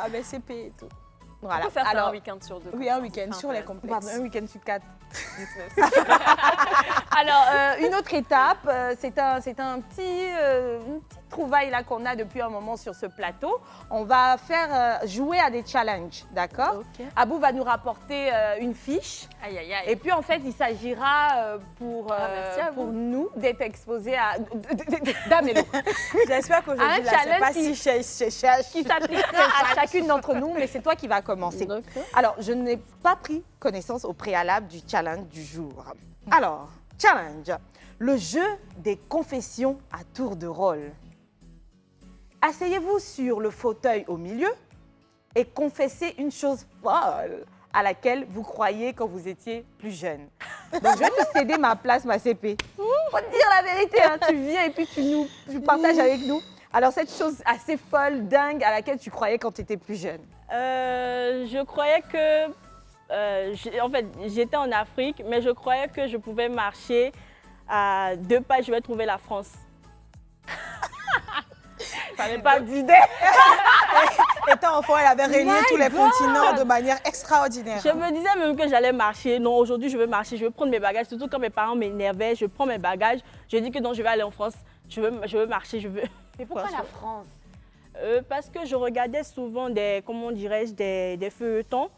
à mes CP et tout. On Voilà. peut faire ça Alors, un week-end sur 2. Oui, un week-end sur les pardon, complexes. un week-end sur 4. 19. Alors, une autre étape, c'est une petite trouvaille là qu'on a depuis un moment sur ce plateau. On va faire jouer à des challenges, d'accord? Ok. Abou va nous rapporter une fiche. Aïe, aïe, aïe. Et puis, en fait, il s'agira merci à pour vous. nous d'être exposés à Damelo, J'espère qu'aujourd'hui, Un là, c'est challenge pas qui- si cherche. qui s'appliquera à chacune d'entre nous, mais c'est toi qui vas commencer. Alors, je n'ai pas pris connaissance au préalable du challenge du jour. Alors, challenge, le jeu des confessions à tour de rôle. Asseyez-vous sur le fauteuil au milieu et confessez une chose folle à laquelle vous croyez quand vous étiez plus jeune. Donc, je vais te céder ma place, ma CP. Faut te dire la vérité, hein, tu viens et puis tu partages avec nous. Alors, cette chose assez folle, dingue, à laquelle tu croyais quand tu étais plus jeune. Je croyais que, en fait, j'étais en Afrique, mais je croyais que je pouvais marcher à 2 pas, je vais trouver la France. J'avais pas d'idée. Étant enfant, elle avait relié tous les continents de manière extraordinaire. Je me disais même que j'allais marcher. Non, aujourd'hui, je veux marcher, je veux prendre mes bagages. Surtout quand mes parents m'énervaient, je prends mes bagages. Je dis que non, je vais aller en France. Je veux marcher, je veux. Mais pourquoi la France? Parce que je regardais souvent des, comment dirais-je, des feuilletons.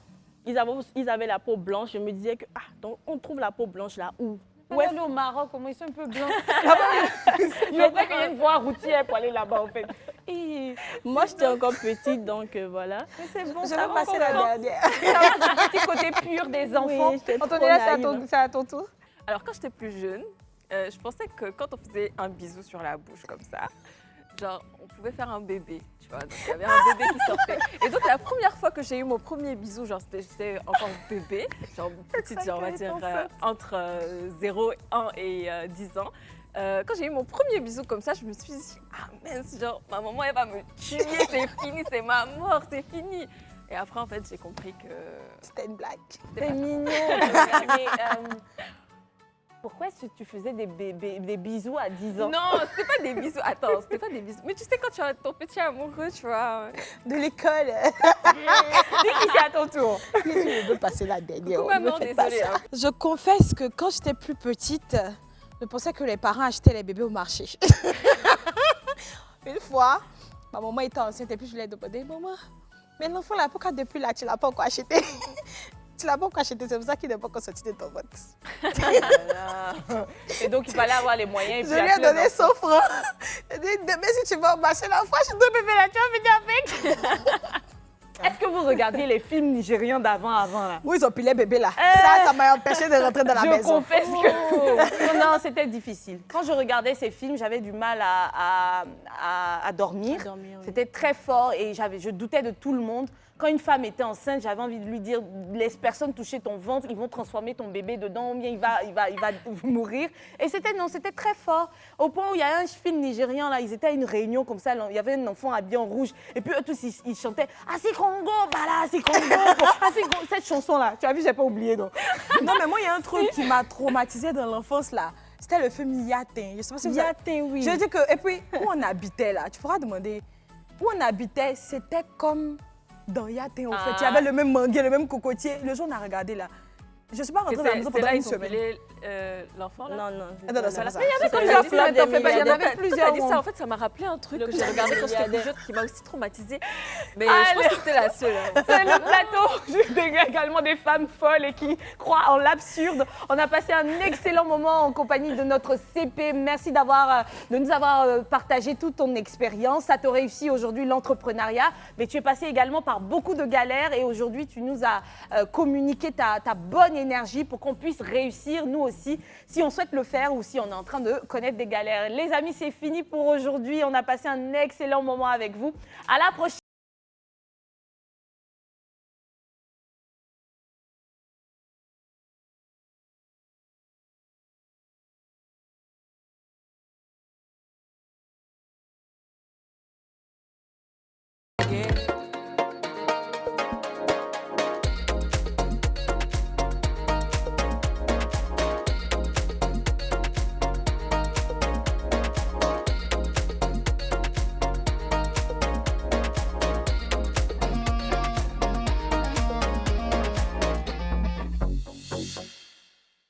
Ils avaient la peau blanche. Je me disais que, donc on trouve la peau blanche là où? Ouais, aller au Maroc, comment ils sont un peu blancs. Je crois qu'il y a une voie routière pour aller là-bas, en fait. Et moi, j'étais encore petite, donc voilà. Mais c'est bon, Je ça vais va, passer on la comprend. dernière. Ça va, ce petit côté pur des enfants. j'étais trop Antonella, naïve. c'est à ton tour. Alors, quand j'étais plus jeune, je pensais que quand on faisait un bisou sur la bouche comme ça, genre, on pouvait faire un bébé, tu vois. Donc, il y avait un bébé qui sortait. Et donc, la première fois que j'ai eu mon premier bisou, genre, j'étais encore bébé, genre petite, genre, on va dire, entre 0, 1 et 10 ans. Quand j'ai eu mon premier bisou comme ça, je me suis dit, ah mince, genre, ma maman, elle va me tuer, c'est fini, c'est ma mort, c'est fini. Et après, en fait, j'ai compris que... C'était une blague. C'est mignon. Mais, pourquoi est-ce que tu faisais des bisous à 10 ans? Non, c'était pas des bisous. Attends, c'était pas des bisous. Mais tu sais, quand tu as ton petit amoureux, tu vois. De l'école. Dis qui c'est à ton tour. Je veux passer la dernière. Coucou, maman, désolée. Hein. Je confesse que quand j'étais plus petite, je pensais que les parents achetaient les bébés au marché. Une fois, ma maman était enceinte et puis je lui ai demandé, maman, mais l'enfant là, pourquoi depuis là, tu ne l'as pas encore acheté? Tu l'as pas encore acheté, c'est pour ça qu'il n'est pas encore sorti de ton ventre. Et donc, il fallait avoir les moyens. Et Je lui ai donné 100 francs. Je lui ai dit, demain, si tu vas au marché, la fois, je dois bébé là, tu vas venir avec. Est-ce que vous regardiez les films nigérians d'avant là? Oui, ils ont pilé bébé là. Ça m'a empêché de rentrer dans la maison. Je confesse que... Non, c'était difficile. Quand je regardais ces films, j'avais du mal à dormir. C'était très fort et je doutais de tout le monde. Quand une femme était enceinte, j'avais envie de lui dire, laisse personne toucher ton ventre, ils vont transformer ton bébé dedans, ou bien il va mourir. Et c'était très fort. Au point où il y a un film nigérian, là, ils étaient à une réunion comme ça, il y avait un enfant habillé en rouge, et puis eux tous, ils chantaient « Asi Congo, bala, Asi Congo, Asi Congo ». Cette chanson-là, tu as vu, j'ai pas oublié, donc. Non, mais moi, il y a un truc qui m'a traumatisée dans l'enfance, là. C'était le film Yatin. Je sais pas si vous avez... Yatin, oui. Je dis que, et puis, où on habitait, là, tu pourras demander, où on habitait, c'était comme... Dans Yatin, en fait, il y avait le même manguier, le même cocotier. Le jour, on a regardé là. Je ne suis pas rentrée dans la maison pendant une semaine. L'enfant là? Non, non. Non, c'est pas ça. Mais il y avait plusieurs films, t'en fais pas, il y en avait Plusieurs. plusieurs. Ça, en fait, ça m'a rappelé un truc que j'ai regardé quand j'étais plus jeune qui m'a aussi traumatisée. Mais je pense que c'était la seule. C'est le plateau également des femmes folles et qui croient en l'absurde. On a passé un excellent moment en compagnie de notre CP. Merci de nous avoir partagé toute ton expérience. Ça t'a réussi aujourd'hui l'entrepreneuriat, mais tu es passé également par beaucoup de galères et aujourd'hui tu nous as communiqué ta bonne énergie pour qu'on puisse réussir nous aussi si on souhaite le faire ou si on est en train de connaître des galères. Les amis, c'est fini pour aujourd'hui. On a passé un excellent moment avec vous. À la prochaine.